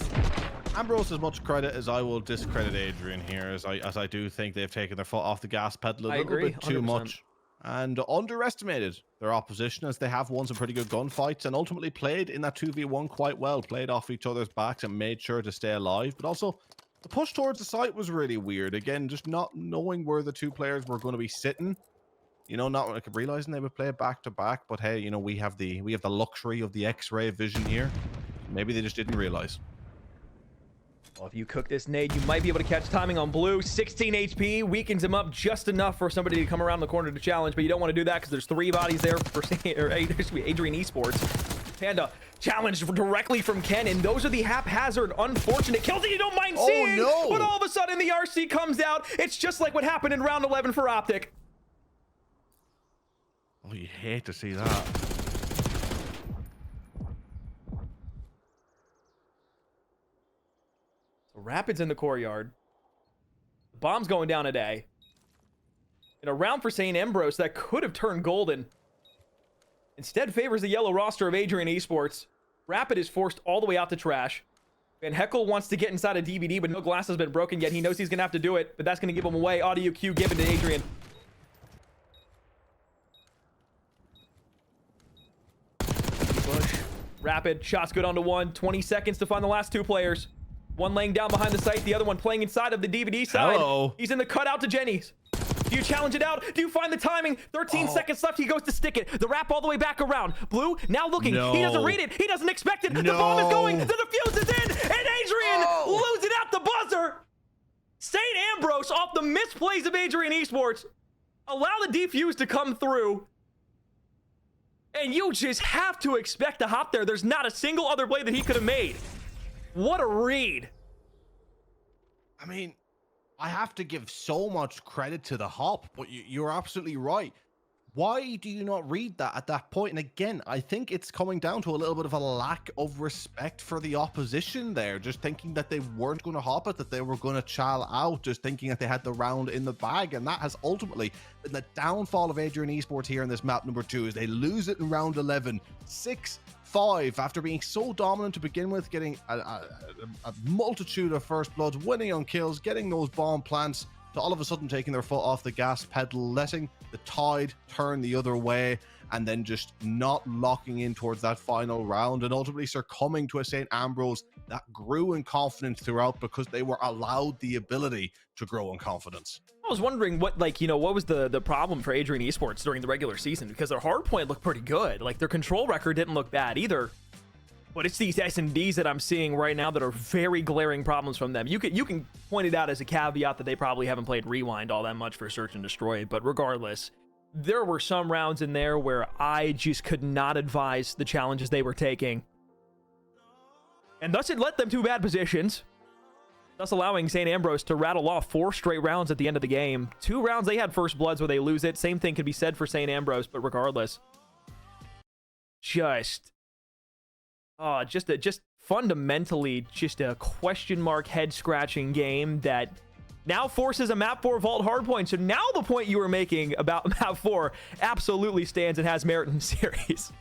Ambrose as much credit as I will discredit Adrian here, as I do think they've taken their foot off the gas pedal a little bit too 100%. much. and underestimated their opposition, as they have won some pretty good gunfights and ultimately played in that 2v1 quite well, played off each other's backs and made sure to stay alive. But also the push towards the site was really weird. Again, just not knowing where the two players were going to be sitting, you know, not like realizing they would play back to back. But hey, you know, we have the luxury of the X-ray vision here. Maybe they just didn't realize. Well, if you cook this nade, you might be able to catch timing on Blue. 16 HP weakens him up just enough for somebody to come around the corner to challenge, but you don't want to do that because there's 3 bodies there for Adrian Esports. Panda challenged directly from Ken, and those are the haphazard, unfortunate kills that you don't mind seeing. No. But all of a sudden, the RC comes out. It's just like what happened in round 11 for Optic. Oh, you hate to see that. Rapids in the courtyard. The bomb's going down today. In a round for St. Ambrose that could have turned golden. Instead favors the yellow roster of Adrian Esports. Rapid is forced all the way out to trash. Van Heckel wants to get inside a DVD, but no glass has been broken yet. He knows he's going to have to do it, but that's going to give him away. Audio cue given to Adrian. Push. Rapid. Shots good onto one. 20 seconds to find the last 2 players. One laying down behind the site, the other one playing inside of the DVD side. Hello. He's in the cutout to Jenny's. Do you challenge it out? Do you find the timing? 13 seconds left. He goes to stick it. The wrap all the way back around. Blue now looking. No. He doesn't read it. He doesn't expect it. No. The bomb is going. The defuse is in. And Adrian losing out the buzzer. St. Ambrose off the misplays of Adrian Esports. Allow the defuse to come through. And you just have to expect to hop there. There's not a single other play that he could have made. What a read. I mean, I have to give so much credit to the hop, but you're absolutely right. Why do you not read that at that point? And again, I think it's coming down to a little bit of a lack of respect for the opposition there. Just thinking that they weren't going to hop it, that they were going to chal out, just thinking that they had the round in the bag. And that has ultimately been the downfall of Adrian Esports here in this map number 2, is they lose it in round 11. 6-5 after being so dominant to begin with, getting a multitude of first bloods, winning on kills, getting those bomb plants, to all of a sudden taking their foot off the gas pedal, letting the tide turn the other way, and then just not locking in towards that final round, and ultimately succumbing to a St. Ambrose that grew in confidence throughout because they were allowed the ability to grow in confidence. I was wondering what, like, you know, what was the problem for Adrian Esports during the regular season, because their hardpoint looked pretty good. Like, their control record didn't look bad either. But it's these S&Ds that I'm seeing right now that are very glaring problems from them. You can point it out as a caveat that they probably haven't played Rewind all that much for Search and Destroy, but regardless, there were some rounds in there where I just could not advise the challenges they were taking. And thus it led them to bad positions, thus allowing St. Ambrose to rattle off 4 straight rounds at the end of the game. 2 rounds they had first bloods where they lose it. Same thing could be said for St. Ambrose, but regardless, just fundamentally just a question mark head scratching game that now forces a map 4 vault hardpoint. So now the point you were making about map 4 absolutely stands and has merit in the series.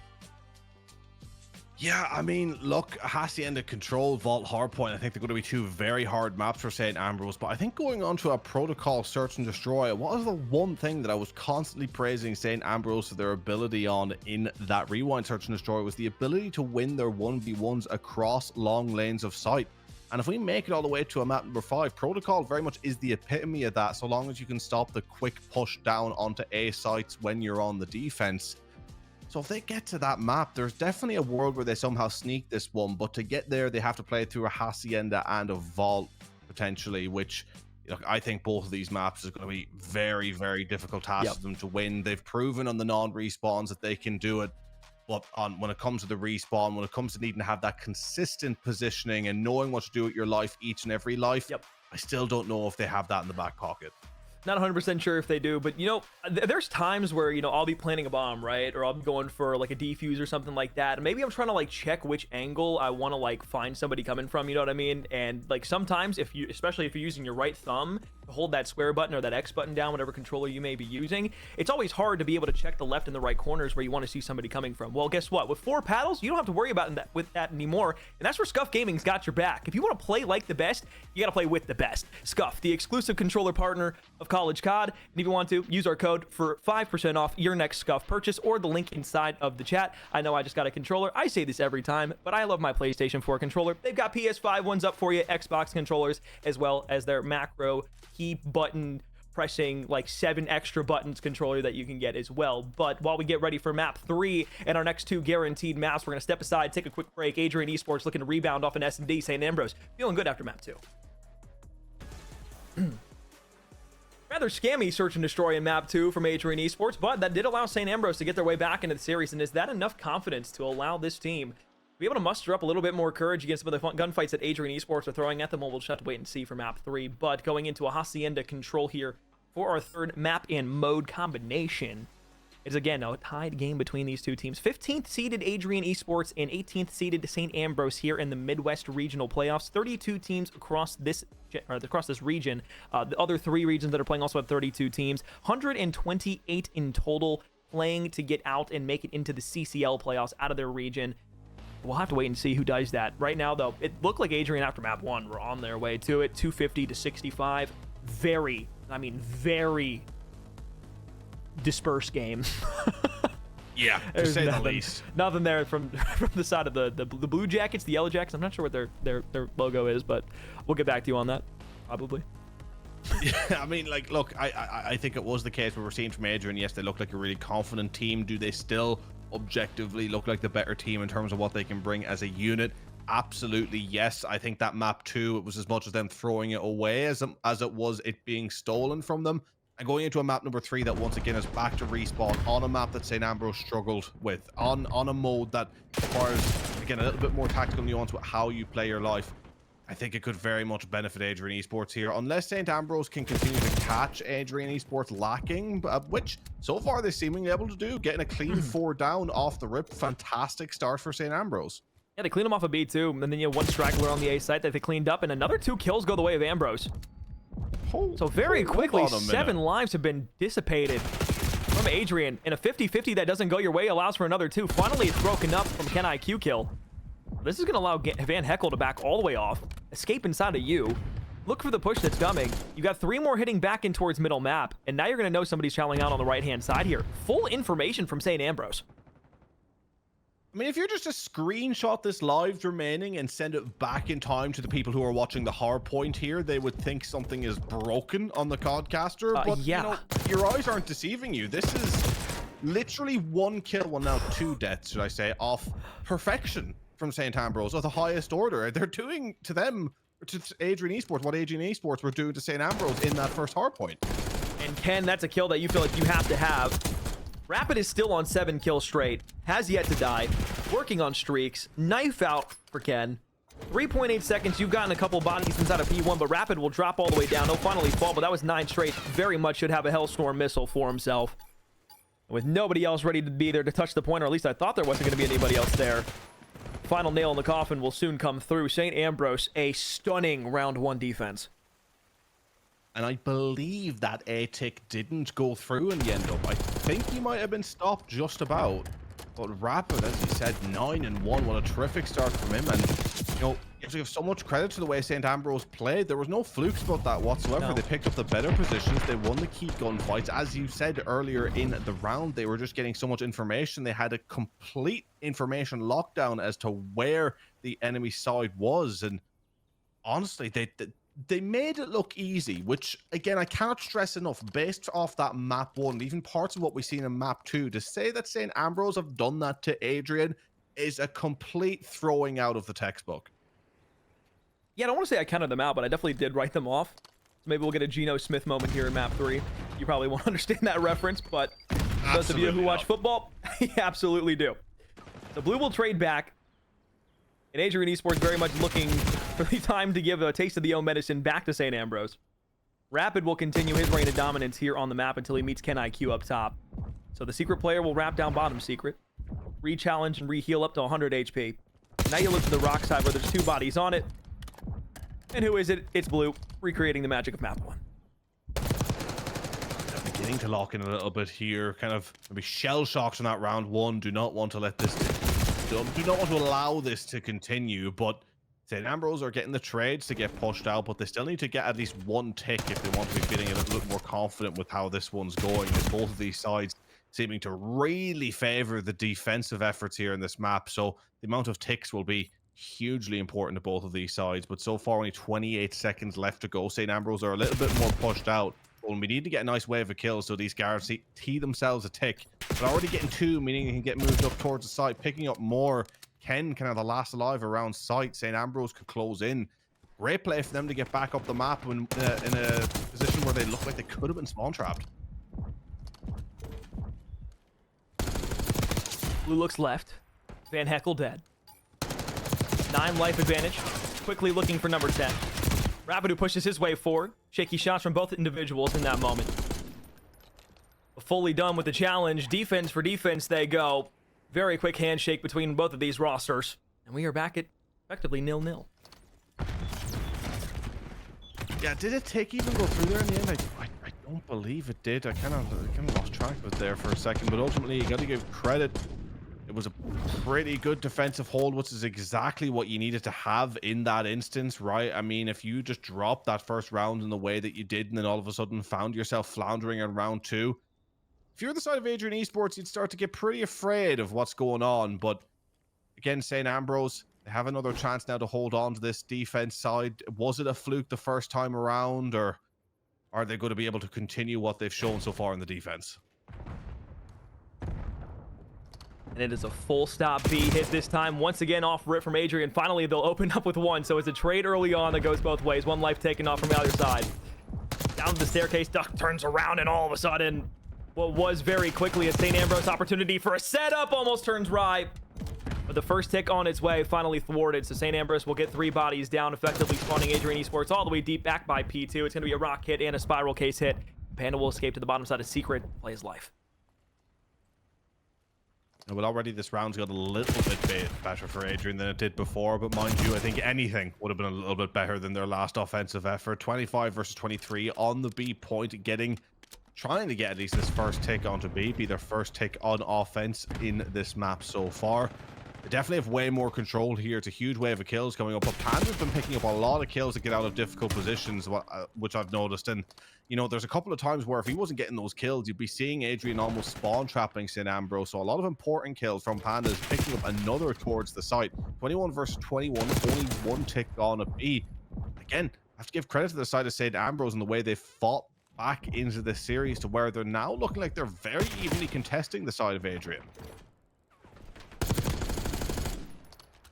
Yeah, I mean, look, Hacienda Control, Vault, Hardpoint, I think they're going to be 2 very hard maps for St. Ambrose, but I think going on to a Protocol Search and Destroy, what was the one thing that I was constantly praising St. Ambrose for their ability on in that Rewind Search and Destroy was the ability to win their 1v1s across long lanes of sight. And if we make it all the way to a map number 5, Protocol very much is the epitome of that, so long as you can stop the quick push down onto A sites when you're on the defense. So if they get to that map, there's definitely a world where they somehow sneak this one, but to get there, they have to play through a Hacienda and a Vault, potentially, which, look, I think both of these maps is going to be very, very difficult tasks for them to win. They've proven on the non-respawns that they can do it, but when it comes to the respawn, when it comes to needing to have that consistent positioning and knowing what to do with your life each and every life, I still don't know if they have that in the back pocket. Not 100% sure if they do, but, you know, there's times where, you know, I'll be planning a bomb, right? Or I'll be going for, like, a defuse or something like that. And maybe I'm trying to, like, check which angle I want to, like, find somebody coming from, you know what I mean? And, like, sometimes, especially if you're using your right thumb, hold that square button or that X button down, whatever controller you may be using, it's always hard to be able to check the left and the right corners where you want to see somebody coming from. Well, guess what? With 4 paddles, you don't have to worry about that with that anymore, and that's where Scuff Gaming's got your back. If you want to play like the best, you got to play with the best. Scuff, the exclusive controller partner of College COD, and if you want to, use our code for 5% off your next Scuff purchase or the link inside of the chat. I know I just got a controller. I say this every time, but I love my PlayStation 4 controller. They've got PS5 ones up for you, Xbox controllers, as well as their macro key button pressing like 7 extra buttons controller that you can get as well. But while we get ready for map 3 and our next 2 guaranteed maps, we're going to step aside, take a quick break. Adrian Esports looking to rebound off an S&D. St. Ambrose feeling good after map 2. Rather scammy search and destroy in map 2 from Adrian Esports, but that did allow St. Ambrose to get their way back into the series. And is that enough confidence to allow this team be able to muster up a little bit more courage against some of the gunfights that Adrian Esports are throwing at them? We'll just have to wait and see for map 3. But going into a Hacienda control here for our third map and mode combination. It's again a tied game between these two teams. 15th seeded Adrian Esports and 18th seeded St. Ambrose here in the Midwest Regional Playoffs. 32 teams across this region. The other 3 regions that are playing also have 32 teams. 128 in total playing to get out and make it into the CCL playoffs out of their region. We'll have to wait and see who does that. Right now, though, it looked like Adrian after map 1 were on their way to it. 250 to 65. Very dispersed game. Yeah, to say the least. Nothing there from the side of the Blue Jackets, the Yellow Jackets. I'm not sure what their logo is, but we'll get back to you on that, probably. Yeah, I mean, like, look, I think it was the case where we're seeing from Adrian. Yes, they look like a really confident team. Do they still objectively look like the better team in terms of what they can bring as a unit? Absolutely, yes. I think that map 2, it was as much as them throwing it away as it was it being stolen from them. And going into a map number 3 that once again is back to respawn on a map that St. Ambrose struggled with, on a mode that requires, again, a little bit more tactical nuance with how you play your life. I think it could very much benefit Adrian Esports here, unless St. Ambrose can continue to catch Adrian Esports lacking, which so far they're seemingly able to do. Getting a clean 4 down off the rip, fantastic start for St. Ambrose. Yeah, they clean them off a B2, and then you have 1 straggler on the A site that they cleaned up, and another 2 kills go the way of Ambrose. So very quickly, 7 lives have been dissipated from Adrian, and a 50-50 that doesn't go your way allows for another 2. Finally, it's broken up from Ken IQ kill. This is going to allow Van Heckel to back all the way off, escape inside of you, look for the push that's coming. You got 3 more hitting back in towards middle map, and now you're going to know somebody's traveling out on the right-hand side here. Full information from St. Ambrose. I mean, if you're just to screenshot this live remaining and send it back in time to the people who are watching the hard point here, they would think something is broken on the Codcaster. But yeah, you know, your eyes aren't deceiving you. This is literally 1 kill, well now 2 deaths, should I say, off perfection from St. Ambrose of the highest order. They're doing to them, to Adrian Esports, what Adrian Esports were doing to St. Ambrose in that first hard point. And Ken, that's a kill that you feel like you have to have. Rapid is still on 7 kills straight, has yet to die, working on streaks, knife out for Ken. 3.8 seconds, you've gotten a couple bodies inside of P1, but Rapid will drop all the way down. He'll finally fall, but that was 9 straight. Very much should have a Hellstorm missile for himself. With nobody else ready to be there to touch the point, or at least I thought there wasn't going to be anybody else there. Final nail in the coffin will soon come through. St. Ambrose, a stunning round 1 defense. And I believe that A-tick didn't go through in the end up. I think he might have been stopped just about. But Rapid, as you said, 9-1. What a terrific start from him. And, you know, you have to give so much credit to the way St. Ambrose played. There was no flukes about that whatsoever. No. They picked up the better positions. They won the key gunfights. As you said earlier in the round, they were just getting so much information. They had a complete information lockdown as to where the enemy side was. And honestly, they made it look easy, which, again, I cannot stress enough, based off that map 1, even parts of what we've seen in map 2, to say that St. Ambrose have done that to Adrian is a complete throwing out of the textbook. Yeah, I don't want to say I counted them out, but I definitely did write them off. So maybe we'll get a Geno Smith moment here in map 3. You probably won't understand that reference, but those of you who watch football, you absolutely do. So Blue will trade back. And Adrian Esports very much looking for the time to give a taste of the own medicine back to St. Ambrose. Rapid will continue his reign of dominance here on the map until he meets Ken IQ up top. So the secret player will wrap down bottom secret, re-challenge and re-heal up to 100 HP. Now you look to the rock side where there's 2 bodies on it. And who is it? It's Blue, recreating the magic of map 1. beginning to lock in a little bit here. Kind of maybe shell shocked in that round one. Do not want to let this, do not want to allow this to continue. But St. Ambrose are getting the trades to get pushed out, but they still need to get at least one tick if they want to be feeling a little bit more confident with how this one's going. As both of these sides seeming to really favor the defensive efforts here in this map. So the amount of ticks will be hugely important to both of these sides. But so far, only 28 seconds left to go. St. Ambrose are a little bit more pushed out. Well, we need to get a nice wave of kills so these guards tee themselves a tick. But already getting two, meaning they can get moved up towards the side, picking up more. Ken kind of the last alive around sight. St. Ambrose could close in. Great play for them to get back up the map in a position where they look like they could have been spawn trapped. Blue looks left. Van Heckel dead. 9 life advantage. Quickly looking for number 10. Rapidu pushes his way forward. Shaky shots from both individuals in that moment. Fully done with the challenge. Defense for defense they go. Very quick handshake between both of these rosters. And we are back at effectively 0-0. Yeah, did a tick even go through there in the end? I don't believe it did. I kind of lost track of it there for a second. But ultimately, you got to give credit. It was a pretty good defensive hold, which is exactly what you needed to have in that instance, right? I mean, if you just dropped that first round in the way that you did, and then all of a sudden found yourself floundering in round two, if you're the side of Adrian Esports, you'd start to get pretty afraid of what's going on. But again, St. Ambrose, they have another chance now to hold on to this defense side. Was it a fluke the first time around, or are they going to be able to continue what they've shown so far in the defense? And it is a full stop B hit this time. Once again, off rip from Adrian. Finally, they'll open up with one. So it's a trade early on that goes both ways. One life taken off from the other side. Down the staircase, Duck turns around, and all of a sudden, what was very quickly a St. Ambrose opportunity for a setup almost turns right. But the first tick on its way finally thwarted. So St. Ambrose will get 3 bodies down, effectively spawning Adrian Esports all the way deep back by P2. It's going to be a rock hit and a spiral case hit. Panda will escape to the bottom side of Secret, play his life. Well, already this round's got a little bit better for Adrian than it did before, but mind you, I think anything would have been a little bit better than their last offensive effort. 25 versus 23 on the B point, trying to get at least this first tick onto B, be their first tick on offense in this map so far. They definitely have way more control here. It's a huge wave of kills coming up, but Panda's been picking up a lot of kills to get out of difficult positions, which I've noticed. And you know, there's a couple of times where if he wasn't getting those kills, you'd be seeing Adrian almost spawn trapping St. Ambrose. So a lot of important kills from Pandas, picking up another towards the site. 21 versus 21, only one tick on a B. Again, I have to give credit to the side of St. Ambrose and the way they fought back into this series to where they're now looking like they're very evenly contesting the side of Adrian.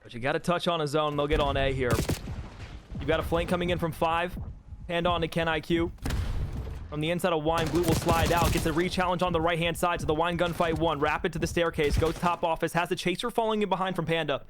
But you got to touch on a zone. They'll get on A here. You got a flank coming in from 5. Hand on to Ken IQ. From the inside of Wine, Blue will slide out. Gets a re-challenge on the right-hand side. So the Wine gunfight 1. Rapid to the staircase. Goes top office. Has the chaser falling in behind from Panda.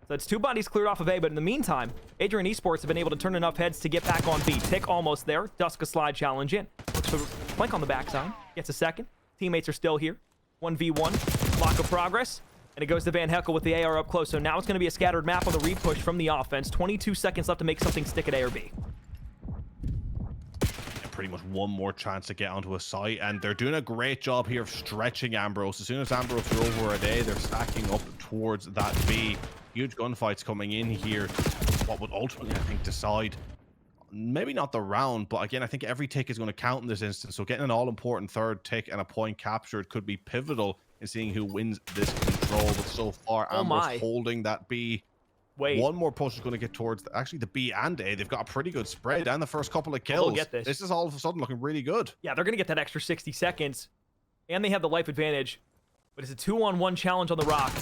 So it's 2 bodies cleared off of A. But in the meantime, Adrian Esports have been able to turn enough heads to get back on B. Tick almost there. Dusk a slide challenge in. Looks for flank on the backside. Gets a second. Teammates are still here. 1v1. Lock of progress. And it goes to Van Heckel with the AR up close. So now it's going to be a scattered map on the repush from the offense. 22 seconds left to make something stick at A or B. Pretty much one more chance to get onto a site, and they're doing a great job here of stretching Ambrose. As soon as Ambrose are over at A, they're stacking up towards that B. Huge gunfights coming in here. What would ultimately, I think, decide maybe not the round, but again, I think every tick is going to count in this instance. So getting an all-important third tick and a point captured could be pivotal in seeing who wins this control. But so far, Ambrose holding that B. Wait. One more push is going to get towards actually the B and A. They've got a pretty good spread and the first couple of kills. Get this. This is all of a sudden looking really good. Yeah, they're going to get that extra 60 seconds. And they have the life advantage. But it's a 2-on-1 challenge on the rock.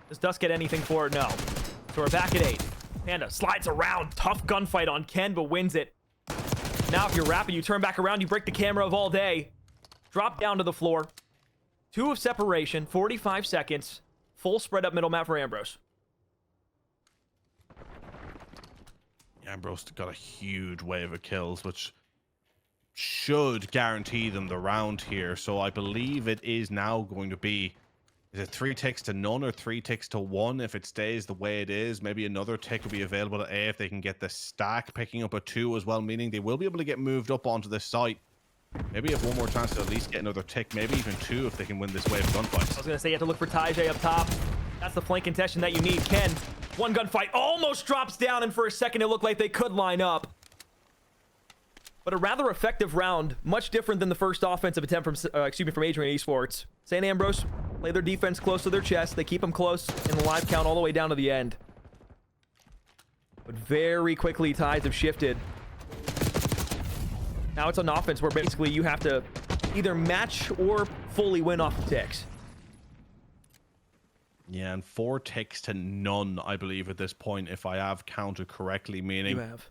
Does Dusk get anything for it? No. So we're back at 8. Panda slides around. Tough gunfight on Ken, but wins it. Now if you're Rapid, you turn back around. You break the camera of all day. Drop down to the floor. 2 of separation. 45 seconds. Full spread up middle map for Ambrose. Ambrose got a huge wave of kills, which should guarantee them the round here. So I believe it is now going to be, is it 3 ticks to none or 3 ticks to 1 if it stays the way it is? Maybe another tick will be available at A if they can get the stack, picking up a 2 as well, meaning they will be able to get moved up onto the site. Maybe have one more chance to at least get another tick, maybe even 2 if they can win this wave of gunfights. I was going to say you have to look for Tajay up top. That's the flank contention that you need. Ken, one gunfight, almost drops down, and for a second it looked like they could line up. But a rather effective round, much different than the first offensive attempt from Adrian Esports. St. Ambrose play their defense close to their chest. They keep them close in the live count all the way down to the end. But very quickly, tides have shifted. Now it's on offense where basically you have to either match or fully win off the ticks. Yeah, and 4 ticks to none, I believe, at this point, if I have counted correctly, meaning... You have.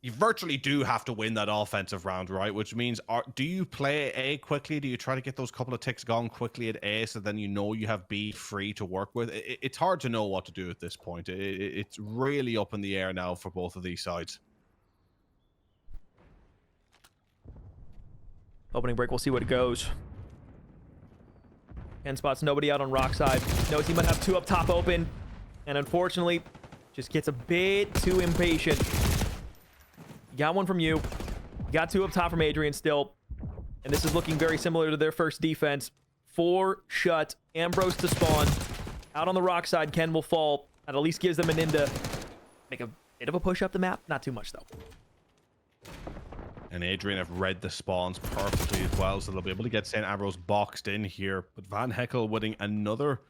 You virtually do have to win that offensive round, right? Which means, do you play A quickly? Do you try to get those couple of ticks gone quickly at A so then you know you have B free to work with? It's hard to know what to do at this point. It's really up in the air now for both of these sides. Opening break, we'll see what it goes. Ken spots nobody out on rock side. Knows he might have 2 up top open. And unfortunately, just gets a bit too impatient. Got one from you. Got 2 up top from Adrian still. And this is looking very similar to their first defense. 4 shut. Ambrose to spawn. Out on the rock side, Ken will fall. That at least gives them an in to make a bit of a push up the map. Not too much, though. And Adrian have read the spawns perfectly as well, so they'll be able to get St. Ambrose boxed in here. But Van Heckel winning another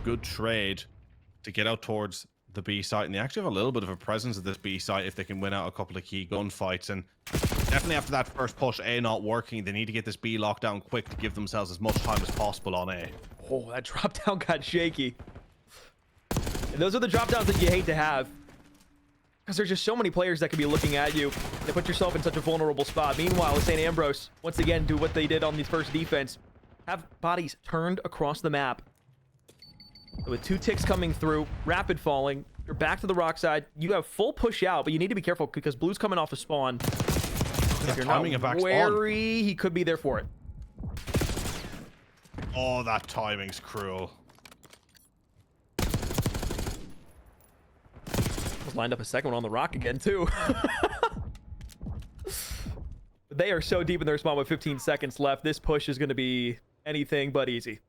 good trade to get out towards the B site, and they actually have a little bit of a presence at this B site if they can win out a couple of key gunfights. And definitely after that first push, A not working, they need to get this B locked down quick to give themselves as much time as possible on A. Oh, that drop down got shaky. And those are the drop downs that you hate to have, because there's just so many players that could be looking at you. They put yourself in such a vulnerable spot. Meanwhile, St. Ambrose once again do what they did on the first defense, have bodies turned across the map. With 2 ticks coming through, rapid falling, you're back to the rock side. You have full push out, but you need to be careful because Blue's coming off a spawn. If you're not wary, he could be there for it. Oh, that timing's cruel. Lined up a second one on the rock again, too. They are so deep in their spawn with 15 seconds left. This push is going to be anything but easy.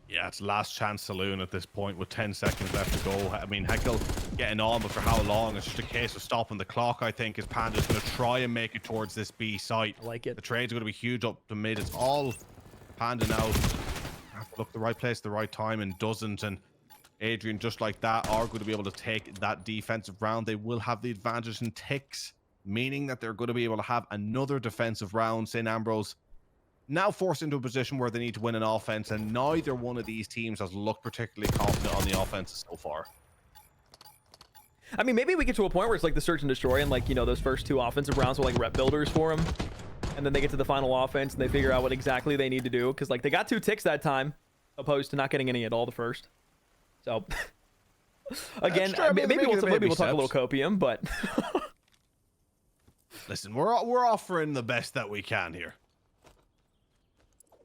Yeah, it's last chance saloon at this point with 10 seconds left to go. I mean, Heckel getting on, but for how long? It's just a case of stopping the clock, I think, as Panda's going to try and make it towards this B site. I like it. The trade's going to be huge up the mid. It's all Panda now. Have to look the right place, the right time, and doesn't. And Adrian, just like that, are going to be able to take that defensive round. They will have the advantage in ticks, meaning that they're going to be able to have another defensive round. St. Ambrose now forced into a position where they need to win an offense, and neither one of these teams has looked particularly confident on the offenses so far. I mean, maybe we get to a point where it's like the search and destroy, and like, you know, those first 2 offensive rounds were like rep builders for them, and then they get to the final offense and they figure out what exactly they need to do, because like they got 2 ticks that time opposed to not getting any at all the first. So again, maybe we'll talk a little copium, but listen, we're offering the best that we can here.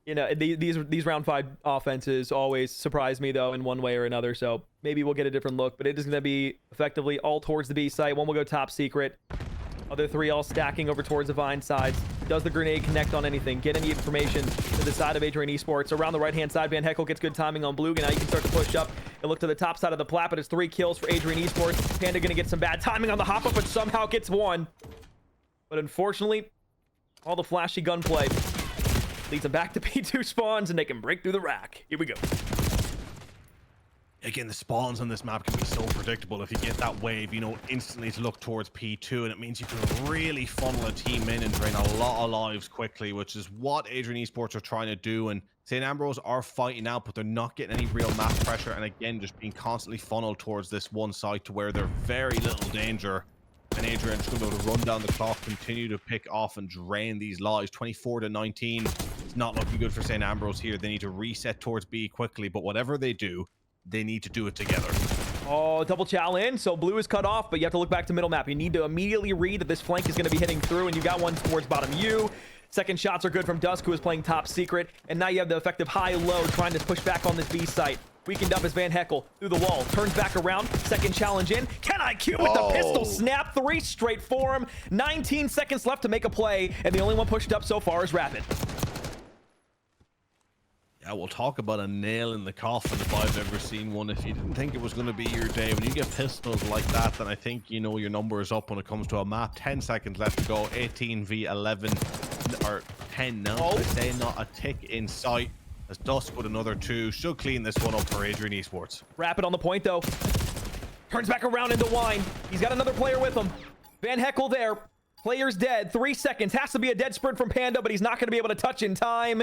You know, these round 5 offenses always surprise me, though, in one way or another. So maybe we'll get a different look, but it is going to be effectively all towards the B site. One will go top secret. Other 3 all stacking over towards the Vine sides. Does the grenade connect on anything? Get any information to the side of Adrian Esports. Around the right-hand side, Van Heckel gets good timing on Blue. And now you can start to push up and look to the top side of the plat, but it's 3 kills for Adrian Esports. Panda going to get some bad timing on the hop-up, but somehow gets 1. But unfortunately, all the flashy gunplay leads them back to P2 spawns, and they can break through the rack. Here we go. Again, the spawns on this map can be so predictable. If you get that wave, you know, instantly to look towards P2, and it means you can really funnel a team in and drain a lot of lives quickly, which is what Adrian Esports are trying to do. And St. Ambrose are fighting out, but they're not getting any real map pressure, and again, just being constantly funneled towards this one site to where they're very little danger. And Adrian's going to be able to run down the clock, continue to pick off and drain these lives. 24-19. It's not looking good for St. Ambrose here. They need to reset towards B quickly, but whatever they do, they need to do it together. Oh, double chow in. So Blue is cut off, but you have to look back to middle map. You need to immediately read that this flank is going to be hitting through, and you got one towards bottom U. Second shots are good from Dusk, who is playing top secret. And now you have the effective high-low trying to push back on this B site. Weakened up as Van Heckel through the wall. Turns back around. Second challenge in. Can IQ with the pistol snap. 3 straight for him. 19 seconds left to make a play. And the only one pushed up so far is Rapid. Yeah, we'll talk about a nail in the coffin if I've ever seen one. If you didn't think it was going to be your day, when you get pistols like that, then I think you know your number is up when it comes to a map. 10 seconds left to go. 18 v 11 or 10 now. I say not a tick in sight. As Dusk with another 2 should clean this one up for Adrian Esports. Rapid on the point though. Turns back around into Wine. He's got another player with him. Van Heckel there. Player's dead. 3 seconds. Has to be a dead sprint from Panda, but he's not going to be able to touch in time.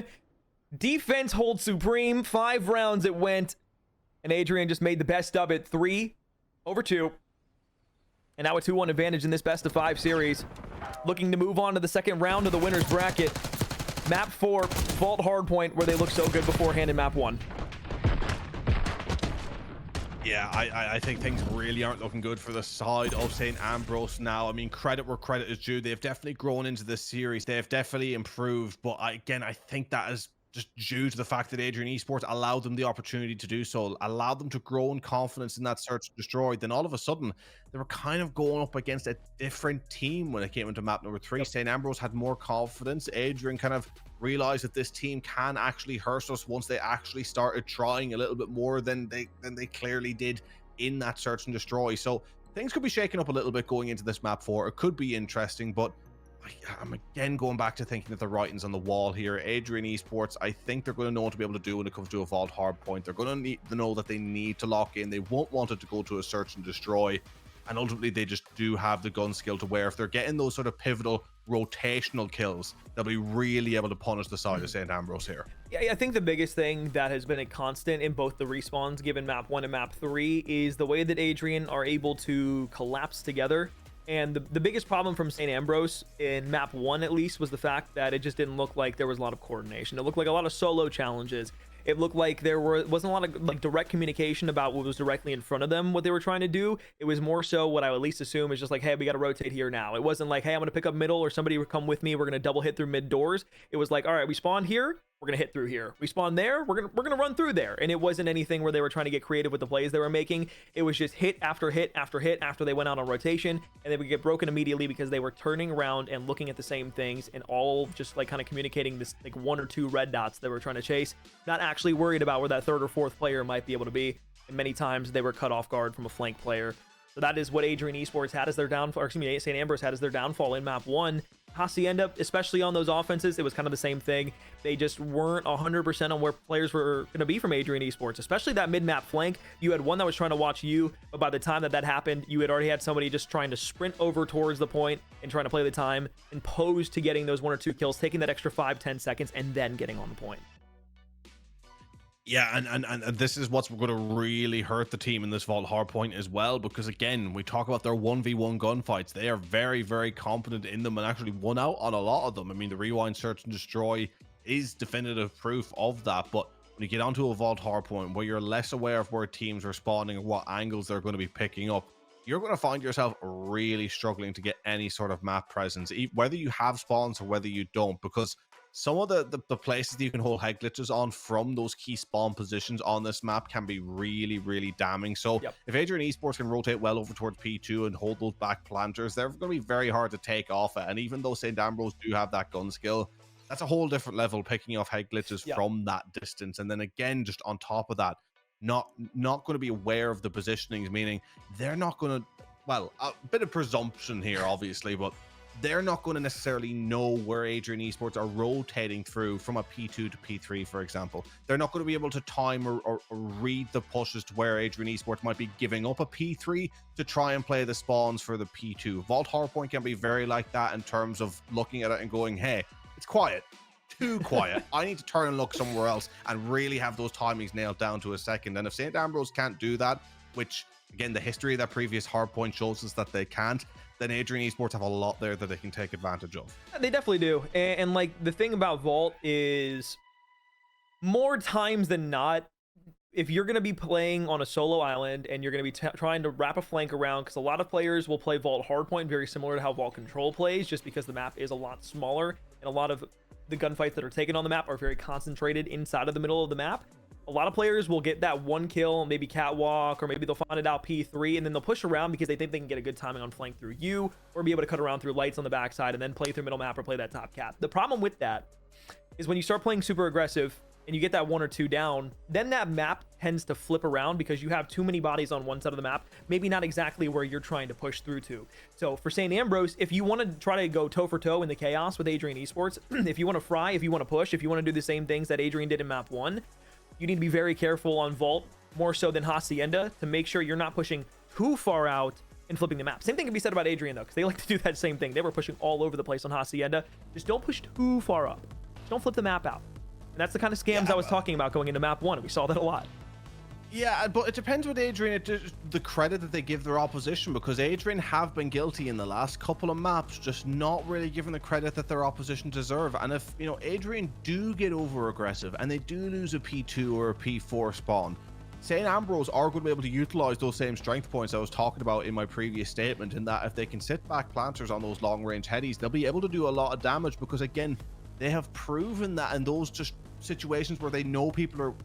Defense holds supreme. 5 rounds it went. And Adrian just made the best of it. 3-2. And now a 2-1 advantage in this best of 5 series. Looking to move on to the second round of the winner's bracket. Map 4, Vault Hardpoint, where they looked so good beforehand in map 1. Yeah, I think things really aren't looking good for the side of St. Ambrose now. I mean, credit where credit is due. They've definitely grown into this series. They've definitely improved. But again, I think that is just due to the fact that Adrian Esports allowed them the opportunity to do so, allowed them to grow in confidence in that search and destroy. Then all of a sudden, they were kind of going up against a different team when it came into map number 3. St. Ambrose had more confidence. Adrian kind of realized that this team can actually hurt us once they actually started trying a little bit more than they clearly did in that search and destroy. So things could be shaken up a little bit going into this map 4. It could be interesting, but I'm again going back to thinking that the writing's on the wall here. Adrian Esports, I think they're going to know what to be able to do when it comes to a Vault Hardpoint. They're going to need to know that they need to lock in. They won't want it to go to a search and destroy. And ultimately, they just do have the gun skill to where if they're getting those sort of pivotal rotational kills, they'll be really able to punish the side of St. Ambrose here. Yeah, I think the biggest thing that has been a constant in both the respawns given map 1 and map 3 is the way that Adrian are able to collapse together. And the biggest problem from St. Ambrose in map 1 at least was the fact that it just didn't look like there was a lot of coordination. It looked like a lot of solo challenges. It looked like there wasn't a lot of like direct communication about what was directly in front of them, what they were trying to do. It was more so what I would at least assume is just like, hey, we got to rotate here now. It wasn't like, hey, I'm going to pick up middle or somebody would come with me. We're going to double hit through mid doors. It was like, all right, we spawn here. We're going to hit through here. We spawn there. We're going to run through there. And it wasn't anything where they were trying to get creative with the plays they were making. It was just hit after hit after hit after they went out on rotation. And they would get broken immediately because they were turning around and looking at the same things and all just like kind of communicating this like 1 or 2 red dots they were trying to chase. Not actually worried about where that 3rd or 4th player might be able to be. And many times they were cut off guard from a flank player. So that is what Adrian Esports had as their downfall, or excuse me, St. Ambrose had as their downfall in map 1. Hacienda, especially on those offenses, it was kind of the same thing. They just weren't 100% on where players were going to be from Adrian Esports, especially that mid-map flank. You had one that was trying to watch you, but by the time that happened, you had already had somebody just trying to sprint over towards the point and trying to play the time and pose to getting those 1 or 2 kills, taking that extra 5-10 seconds, and then getting on the point. Yeah, and this is what's going to really hurt the team in this Vault Hardpoint as well, because again, we talk about their 1v1 gunfights. They are very, very competent in them and actually won out on a lot of them. I mean, the Rewind, Search and Destroy is definitive proof of that, but when you get onto a Vault Hardpoint where you're less aware of where teams are spawning and what angles they're going to be picking up, you're going to find yourself really struggling to get any sort of map presence, whether you have spawns or whether you don't, because some of the places that you can hold head glitches on from those key spawn positions on this map can be really, really damning. So if Adrian Esports can rotate well over towards P2 and hold those back planters, they're going to be very hard to take off at. And even though St. Ambrose do have that gun skill, that's a whole different level, picking off head glitches from that distance. And then again, just on top of that, not going to be aware of the positionings, meaning they're not going to, well, a bit of presumption here, obviously, but they're not going to necessarily know where Adrian Esports are rotating through from a P2 to P3, for example. They're not going to be able to time or read the pushes to where Adrian Esports might be giving up a P3 to try and play the spawns for the P2. Vault Hardpoint can be very like that in terms of looking at it and going, hey, it's quiet. Too quiet. I need to turn and look somewhere else and really have those timings nailed down to a second. And if St. Ambrose can't do that, which, again, the history of that previous hardpoint shows us that they can't, then Adrian Esports have a lot there that they can take advantage of. They definitely do. And like, the thing about Vault is more times than not, if you're going to be playing on a solo island and you're going to be trying to wrap a flank around, because a lot of players will play Vault Hardpoint very similar to how Vault Control plays, just because the map is a lot smaller and a lot of the gunfights that are taken on the map are very concentrated inside of the middle of the map. a lot of players will get that one kill, maybe catwalk, or maybe they'll find it out P3, and then they'll push around because they think they can get a good timing on flank through you, or be able to cut around through lights on the backside and then play through middle map or play that top cap. The problem with that is when you start playing super aggressive and you get that 1 or 2 down, then that map tends to flip around because you have too many bodies on one side of the map, maybe not exactly where you're trying to push through to. So for St. Ambrose, if you want to try to go toe for toe in the chaos with Adrian Esports, if you want to fry, if you want to push, if you want to do the same things that Adrian did in map 1, you need to be very careful on Vault, more so than Hacienda, to make sure you're not pushing too far out and flipping the map. Same thing can be said about Adrian, though, because they like to do that same thing. They were pushing all over the place on Hacienda. Just don't push too far up. Just don't flip the map out. And that's the kind of scams I was talking about going into map 1. We saw that a lot. Yeah, but it depends with Adrian, the credit that they give their opposition, because Adrian have been guilty in the last couple of maps, just not really given the credit that their opposition deserve. And if, you know, Adrian do get over aggressive and they do lose a P2 or a P4 spawn, St. Ambrose are going to be able to utilize those same strength points I was talking about in my previous statement, in that if they can sit back planters on those long range headies, they'll be able to do a lot of damage, because again, they have proven that in those just situations where they know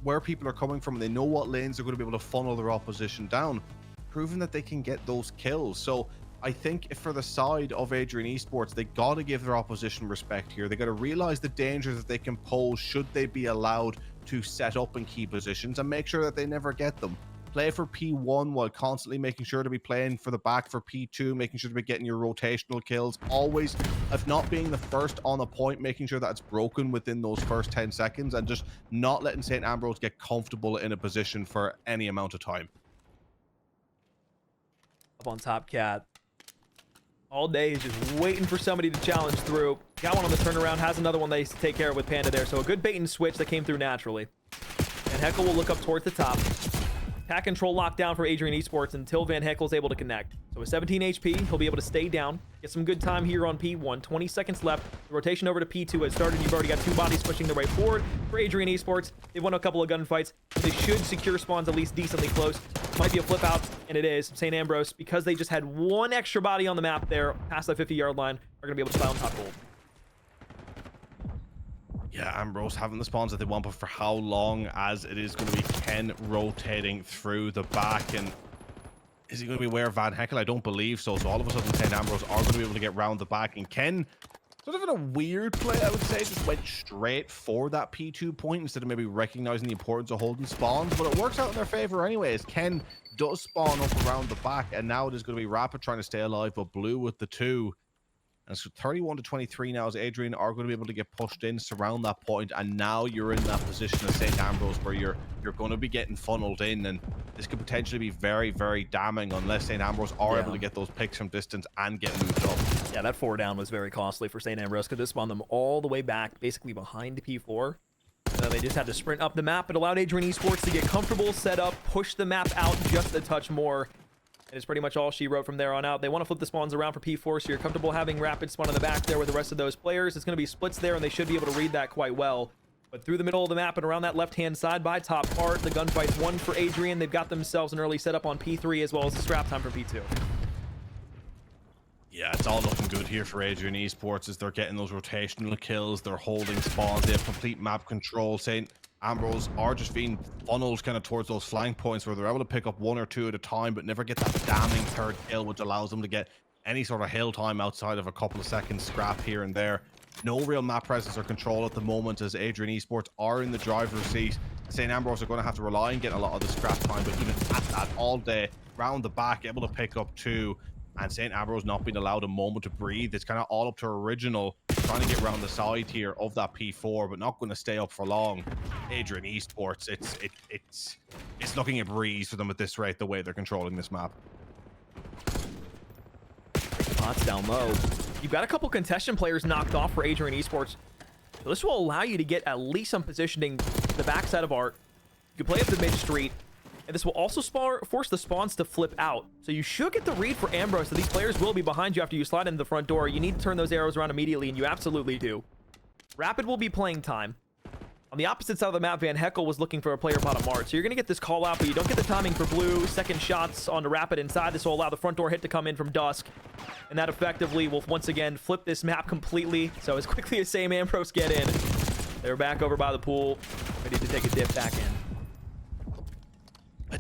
where people are coming from and they know what lanes they're going to be able to funnel their opposition down, proven that they can get those kills. So I think for the side of Adrian Esports, they got to give their opposition respect here. They got to realize the danger that they can pose should they be allowed to set up in key positions, and make sure that they never get them. Play for P1 while constantly making sure to be playing for the back for P2, making sure to be getting your rotational kills. Always, if not being the first on a point, making sure that it's broken within those first 10 seconds, and just not letting St. Ambrose get comfortable in a position for any amount of time. Up on top, Cat. All day is just waiting for somebody to challenge through. Got one on the turnaround, has another one they take care of with Panda there. So a good bait and switch that came through naturally. And Heckle will look up towards the top. Attack control locked down for Adrian Esports until Van Heckle's able to connect. So with 17 HP, he'll be able to stay down, get some good time here on P1. 20 seconds left. The rotation over to P2 has started. You've already got 2 bodies pushing their way forward for Adrian Esports. They've won a couple of gunfights. They should secure spawns at least decently close. Might be a flip out, and it is. St. Ambrose, because they just had 1 extra body on the map there past that 50-yard line, are going to be able to fly on top gold. Yeah, Ambrose having the spawns that they want, but for how long, as it is going to be Ken rotating through the back. And is he going to be aware of Van Heckel? I don't believe so. So all of a sudden, St. Ambrose are going to be able to get round the back. And Ken, sort of in a weird play, I would say, just went straight for that P2 point instead of maybe recognizing the importance of holding spawns. But it works out in their favor anyway, as Ken does spawn up around the back. And now it is going to be Rapid trying to stay alive, but Blue with the 2. And so 31 to 23 now, as Adrian are going to be able to get pushed in, surround that point, and now you're in that position of St. Ambrose where you're going to be getting funneled in, and this could potentially be very, very damning unless St. Ambrose are able to get those picks from distance and get moved up. Yeah, that 4 down was very costly for St. Ambrose because it spawned them all the way back, basically behind P4. They just had to sprint up the map. It allowed Adrian Esports to get comfortable, set up, push the map out just a touch more. And it's pretty much all she wrote from there on out. They want to flip the spawns around for P4, so you're comfortable having Rapid spawn in the back there with the rest of those players. It's going to be splits there, and they should be able to read that quite well. But through the middle of the map and around that left-hand side by top part, the gunfight's won for Adrian. They've got themselves an early setup on P3 as well as the scrap time for P2. Yeah, it's all looking good here for Adrian Esports as they're getting those rotational kills. They're holding spawns. They have complete map control. St. Ambrose are just being funneled kind of towards those flank points where they're able to pick up 1 or 2 at a time, but never get that damning 3rd kill, which allows them to get any sort of hill time outside of a couple of seconds scrap here and there. No real map presence or control at the moment as Adrian Esports are in the driver's seat. St. Ambrose are going to have to rely on getting a lot of the scrap time, but even at that, all day, round the back, able to pick up 2. And St. Ambrose not being allowed a moment to breathe. It's kind of all up to Original trying to get around the side here of that P4, but not going to stay up for long. Adrian Esports, it's looking a breeze for them at this rate, the way they're controlling this map. Spots down low. You've got a couple contestant players knocked off for Adrian Esports. So this will allow you to get at least some positioning to the backside of Art. You can play up the mid street. And this will also force the spawns to flip out. So you should get the read for Ambrose that these players will be behind you after you slide into the front door. You need to turn those arrows around immediately, and you absolutely do. Rapid will be playing time. On the opposite side of the map, Van Heckel was looking for a player bottom Mart. So you're going to get this call out, but you don't get the timing for Blue. Second shots onto Rapid inside. This will allow the front door hit to come in from Dusk. And that effectively will once again flip this map completely. So as quickly as St. Ambrose get in, they're back over by the pool, ready to take a dip back in.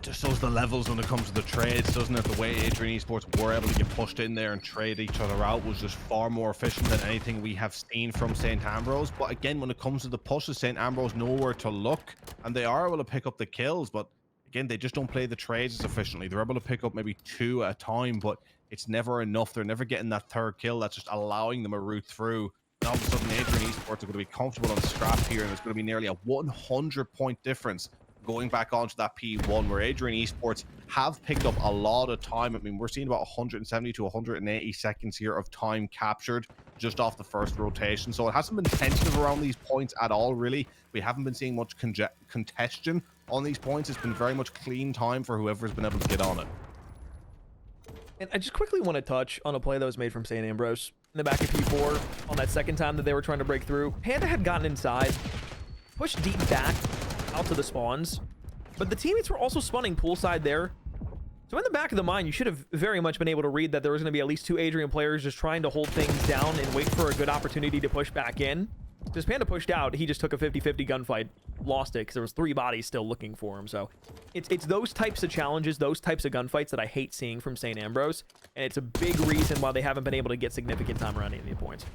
it just shows the levels when it comes to the trades, doesn't it? The way Adrian Esports were able to get pushed in there and trade each other out was just far more efficient than anything we have seen from St. Ambrose. But again, when it comes to the pushes, St. Ambrose nowhere to look, and they are able to pick up the kills, but again, they just don't play the trades as efficiently. They're able to pick up maybe 2 at a time, but it's never enough. They're never getting that third kill that's just allowing them a route through. And all of a sudden, Adrian Esports are going to be comfortable on scrap here, and there's going to be nearly a 100-point difference going back onto that P1, where Adrian Esports have picked up a lot of time. I mean, we're seeing about 170 to 180 seconds here of time captured just off the first rotation. So it hasn't been tentative around these points at all, really. We haven't been seeing much congestion on these points. It's been very much clean time for whoever's been able to get on it. And I just quickly want to touch on a play that was made from St. Ambrose in the back of P4 on that second time that they were trying to break through. Panda had gotten inside, pushed deep back out to the spawns, but the teammates were also spawning poolside there. So in the back of the mind, you should have very much been able to read that there was going to be at least 2 Adrian players just trying to hold things down and wait for a good opportunity to push back in. Because Panda pushed out, he just took a 50-50 gunfight, lost it because there was 3 bodies still looking for him. So it's those types of challenges, those types of gunfights that I hate seeing from St. Ambrose, and it's a big reason why they haven't been able to get significant time around any points.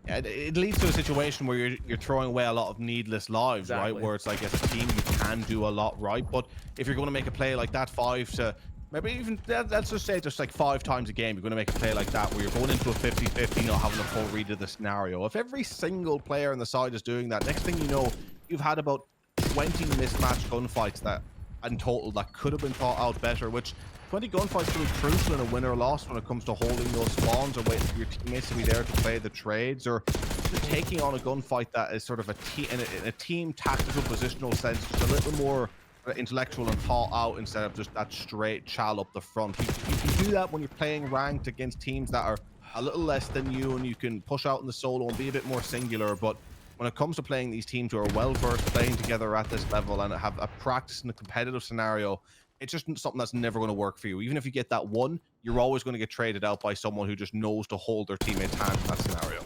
Yeah, it leads to a situation where you're throwing away a lot of needless lives, Exactly. right? Where it's like, as a team, you can do a lot right, but if you're going to make a play like that 5 to maybe even, let's just say just like 5 times a game, you're going to make a play like that where you're going into a 50-50, not having a full read of the scenario. If every single player on the side is doing that, next thing you know, you've had about 20 mismatched gunfights that in total that could have been thought out better, which 20 gunfights can be crucial in a win or loss when it comes to holding those spawns or waiting for your teammates to be there to play the trades, or just taking on a gunfight that is sort of in a team tactical positional sense, just a little more intellectual and thought out instead of just that straight chal up the front. You can do that when you're playing ranked against teams that are a little less than you, and you can push out in the solo and be a bit more singular. But when it comes to playing these teams who are well versed playing together at this level and have a practice in a competitive scenario, it's just something that's never going to work for you. Even if you get that one, you're always going to get traded out by someone who just knows to hold their teammates' hand in that scenario.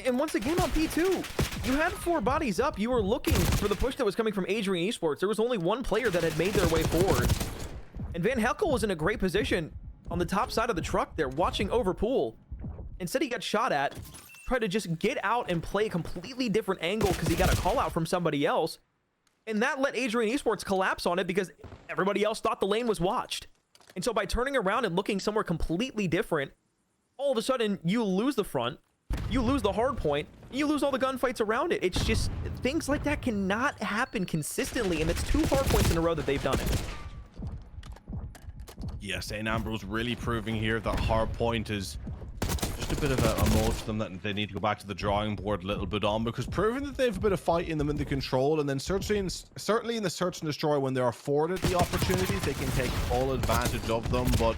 And once again on P2, you had 4 bodies up. You were looking for the push that was coming from Adrian Esports. There was only 1 player that had made their way forward. And Van Heckel was in a great position on the top side of the truck there, watching over pool. Instead, he got shot at, tried to just get out and play a completely different angle because he got a call out from somebody else. And that let Adrian Esports collapse on it because everybody else thought the lane was watched. And so by turning around and looking somewhere completely different, all of a sudden you lose the front, you lose the hard point, you lose all the gunfights around it. It's just, things like that cannot happen consistently, and it's 2 hard points in a row that they've done it. Yeah, St. Ambrose really proving here that hard point is just a bit of a mode for them that they need to go back to the drawing board a little bit on, because proving that they have a bit of fight in them in the control, and then certainly in the search and destroy, when they're afforded the opportunities, they can take full advantage of them. But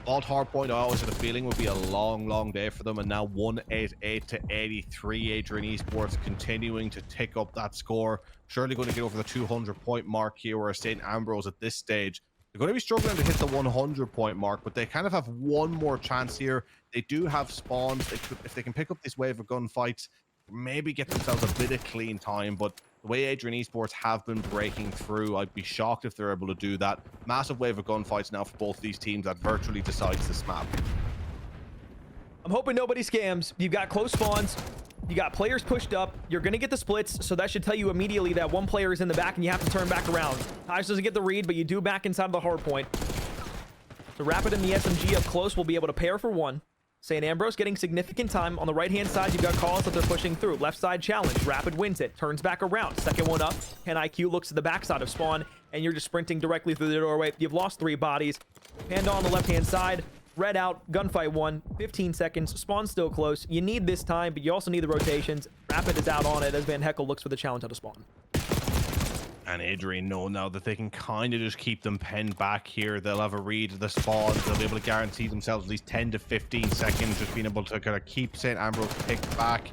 alt hardpoint, I always had a feeling would be a long day for them, and now 188 to 83. Adrian Esports continuing to tick up that score, surely going to get over the 200-point mark here, where St. Ambrose at this stage, they're going to be struggling to hit the 100-point mark, but they kind of have one more chance here. They do have spawns. If they can pick up this wave of gunfights, maybe get themselves a bit of clean time. But the way Adrian Esports have been breaking through, I'd be shocked if they're able to do that. Massive wave of gunfights now for both these teams that virtually decides this map. I'm hoping nobody scams. You've got close spawns. You got players pushed up. You're going to get the splits, so that should tell you immediately that 1 player is in the back and you have to turn back around. Taj doesn't get the read, but you do back inside of the hard point. So Rapid and the SMG up close will be able to pair for 1. St. Ambrose getting significant time. On the right-hand side, you've got calls that they're pushing through. Left side challenge. Rapid wins it. Turns back around. Second one up. 10 IQ looks to the backside of spawn, and you're just sprinting directly through the doorway. You've lost 3 bodies. Panda on the left-hand side. Red out. Gunfight 1. 15 seconds. Spawn still close. You need this time, but you also need the rotations. Rapid is out on it as Van Heckel looks for the challenge out of spawn. And Adrian know now that they can kind of just keep them penned back here. They'll have a read of the spawns. They'll be able to guarantee themselves at least 10 to 15 seconds, just being able to kind of keep St. Ambrose picked back.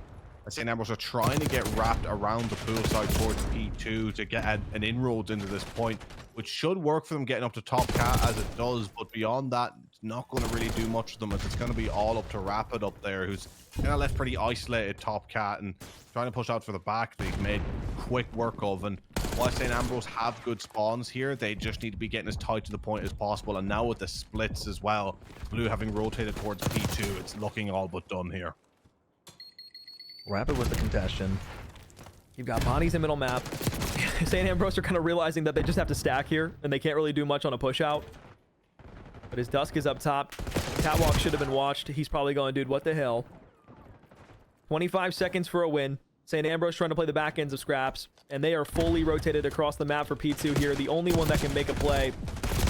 St. Ambrose are trying to get wrapped around the poolside towards P2 to get an inroads into this point, which should work for them getting up to top cat as it does. But beyond that, not going to really do much of them, as it's going to be all up to Rapid up there, who's kind of left pretty isolated top cat and trying to push out for the back. They've made quick work of, and while St. Ambrose have good spawns here, they just need to be getting as tight to the point as possible. And now with the splits as well, Blue having rotated towards P2, it's looking all but done here. Rapid with the congestion. You've got bodies in middle map. St. Ambrose are kind of realizing that they just have to stack here, and they can't really do much on a push out. But his Dusk is up top. Catwalk should have been watched. He's probably going, dude, what the hell? 25 seconds for a win. St. Ambrose trying to play the back ends of Scraps, and they are fully rotated across the map for P2 here. The only one that can make a play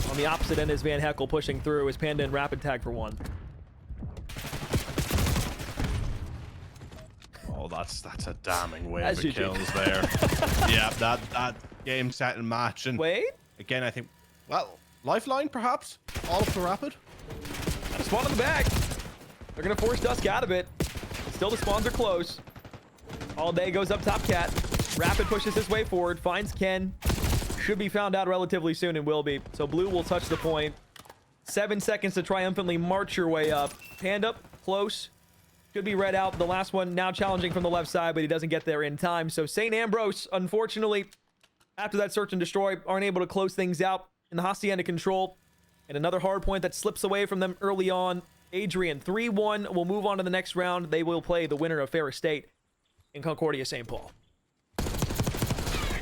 on the opposite end is Van Heckel pushing through. Is Panda and Rapid tag for one. Oh, that's a damning wave As of you do. kills there. Yeah, that game set and match. And Wait. again, I think, well, Lifeline perhaps? All up to Rapid? Spawn in the back. They're going to force Dusk out of it. Still, the spawns are close. All day goes up top cat. Rapid pushes his way forward. Finds Ken. Should be found out relatively soon and will be. So Blue will touch the point. 7 seconds to triumphantly march your way up. Panda, close. Should be read out. The last one now challenging from the left side, but he doesn't get there in time. So St. Ambrose, unfortunately, after that search and destroy, aren't able to close things out in the Hacienda control. And another hard point that slips away from them early on. Adrian, 3-1, will move on to the next round. They will play the winner of Fair State in Concordia St. Paul.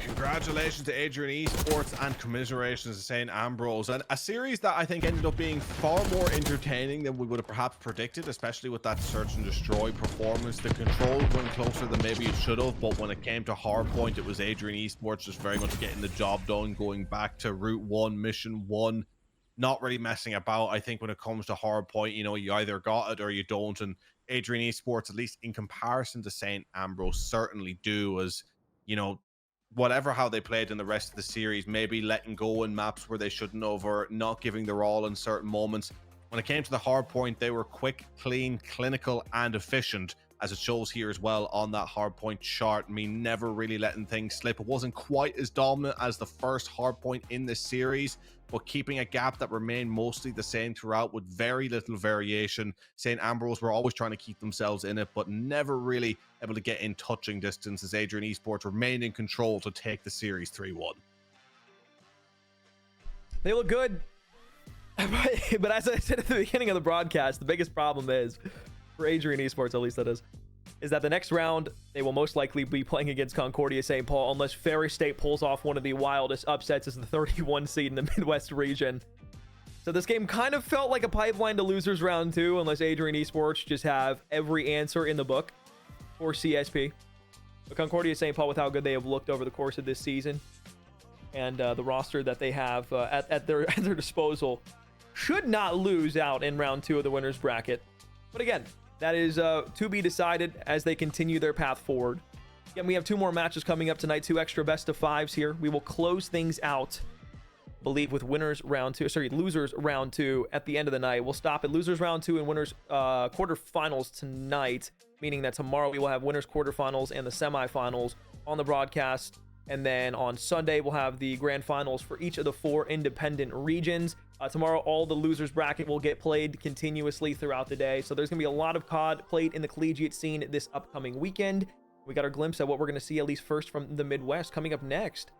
Congratulations to Adrian Esports and commiserations to St. Ambrose. And a series that I think ended up being far more entertaining than we would have perhaps predicted, especially with that search and destroy performance. The control went closer than maybe it should have, but when it came to hardpoint, it was Adrian Esports just very much getting the job done, going back to Route 1, Mission 1. Not really messing about. I think when it comes to hardpoint, you know, you either got it or you don't. And Adrian Esports, at least in comparison to St. Ambrose, certainly do, as, you know, whatever how they played in the rest of the series, maybe letting go in maps where they shouldn't have, or not giving their all in certain moments. When it came to the hardpoint, they were quick, clean, clinical, and efficient, as it shows here as well on that hardpoint chart. I mean, never really letting things slip. It wasn't quite as dominant as the first hardpoint in this series, but keeping a gap that remained mostly the same throughout with very little variation. St. Ambrose were always trying to keep themselves in it, but never really able to get in touching distance, as Adrian Esports remained in control to take the series 3-1. They look good. But as I said at the beginning of the broadcast, the biggest problem is, for Adrian Esports, at least that is that the next round, they will most likely be playing against Concordia St. Paul, unless Ferry State pulls off one of the wildest upsets as the 31 seed in the Midwest region. So this game kind of felt like a pipeline to losers round 2, unless Adrian Esports just have every answer in the book for CSP. But Concordia St. Paul, with how good they have looked over the course of this season, and the roster that they have at their disposal, should not lose out in round 2 of the winners bracket. But again, that is to be decided as they continue their path forward. Again, we have 2 more matches coming up tonight, 2 extra best of 5s here. We will close things out, I believe, with losers round 2 at the end of the night. We'll stop at losers round 2 and winners quarterfinals tonight, meaning that tomorrow we will have winners quarterfinals and the semifinals on the broadcast. And then on Sunday, we'll have the grand finals for each of the 4 independent regions. Tomorrow, all the losers bracket will get played continuously throughout the day. So there's going to be a lot of COD played in the collegiate scene this upcoming weekend. We got our glimpse at what we're going to see, at least first, from the Midwest coming up next.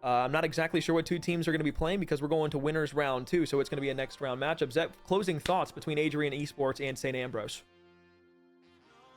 I'm not exactly sure what 2 teams are going to be playing, because we're going to winners round 2. So it's going to be a next round matchup. Zep, closing thoughts between Adrian Esports and St. Ambrose.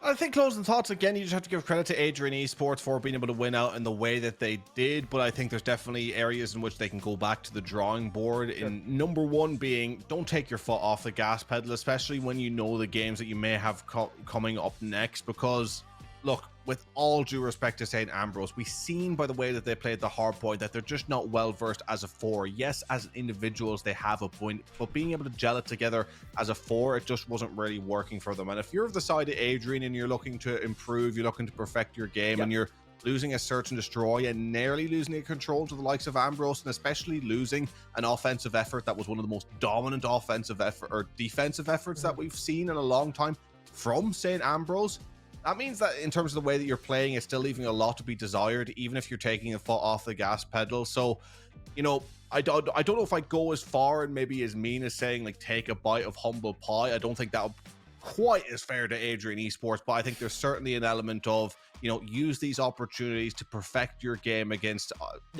I think closing thoughts, again, you just have to give credit to Adrian Esports for being able to win out in the way that they did, but I think there's definitely areas in which they can go back to the drawing board. In number 1 being, don't take your foot off the gas pedal, especially when you know the games that you may have coming up next, because look, with all due respect to St. Ambrose, we've seen by the way that they played the hardpoint that they're just not well versed as a 4. Yes, as individuals they have a point, but being able to gel it together as a 4, it just wasn't really working for them. And if you're of the side of Adrian and you're looking to improve, you're looking to perfect your game, and you're losing a search and destroy and nearly losing a control to the likes of Ambrose, and especially losing an offensive effort that was one of the most dominant offensive effort or defensive efforts that we've seen in a long time from St. Ambrose, that means that in terms of the way that you're playing, it's still leaving a lot to be desired, even if you're taking a foot off the gas pedal. So, you know, I don't know if I'd go as far and maybe as mean as saying like take a bite of humble pie. I don't think that would quite as fair to Adrian Esports, but I think there's certainly an element of, you know, use these opportunities to perfect your game against,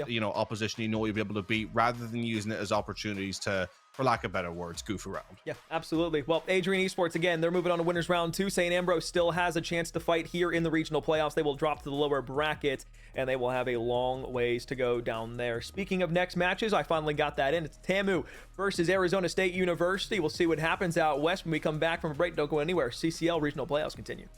you know, opposition you know you'll be able to beat, rather than using it as opportunities to, for lack of better words, goof around. Yeah, absolutely. Well, Adrian Esports, again, they're moving on to winners round 2, saying Ambrose still has a chance to fight here in the regional playoffs. They will drop to the lower bracket, and they will have a long ways to go down there. Speaking of next matches, I finally got that in. It's TAMU versus Arizona State University. We'll see what happens out west when we come back from a break. Don't go anywhere. CCL regional playoffs continue.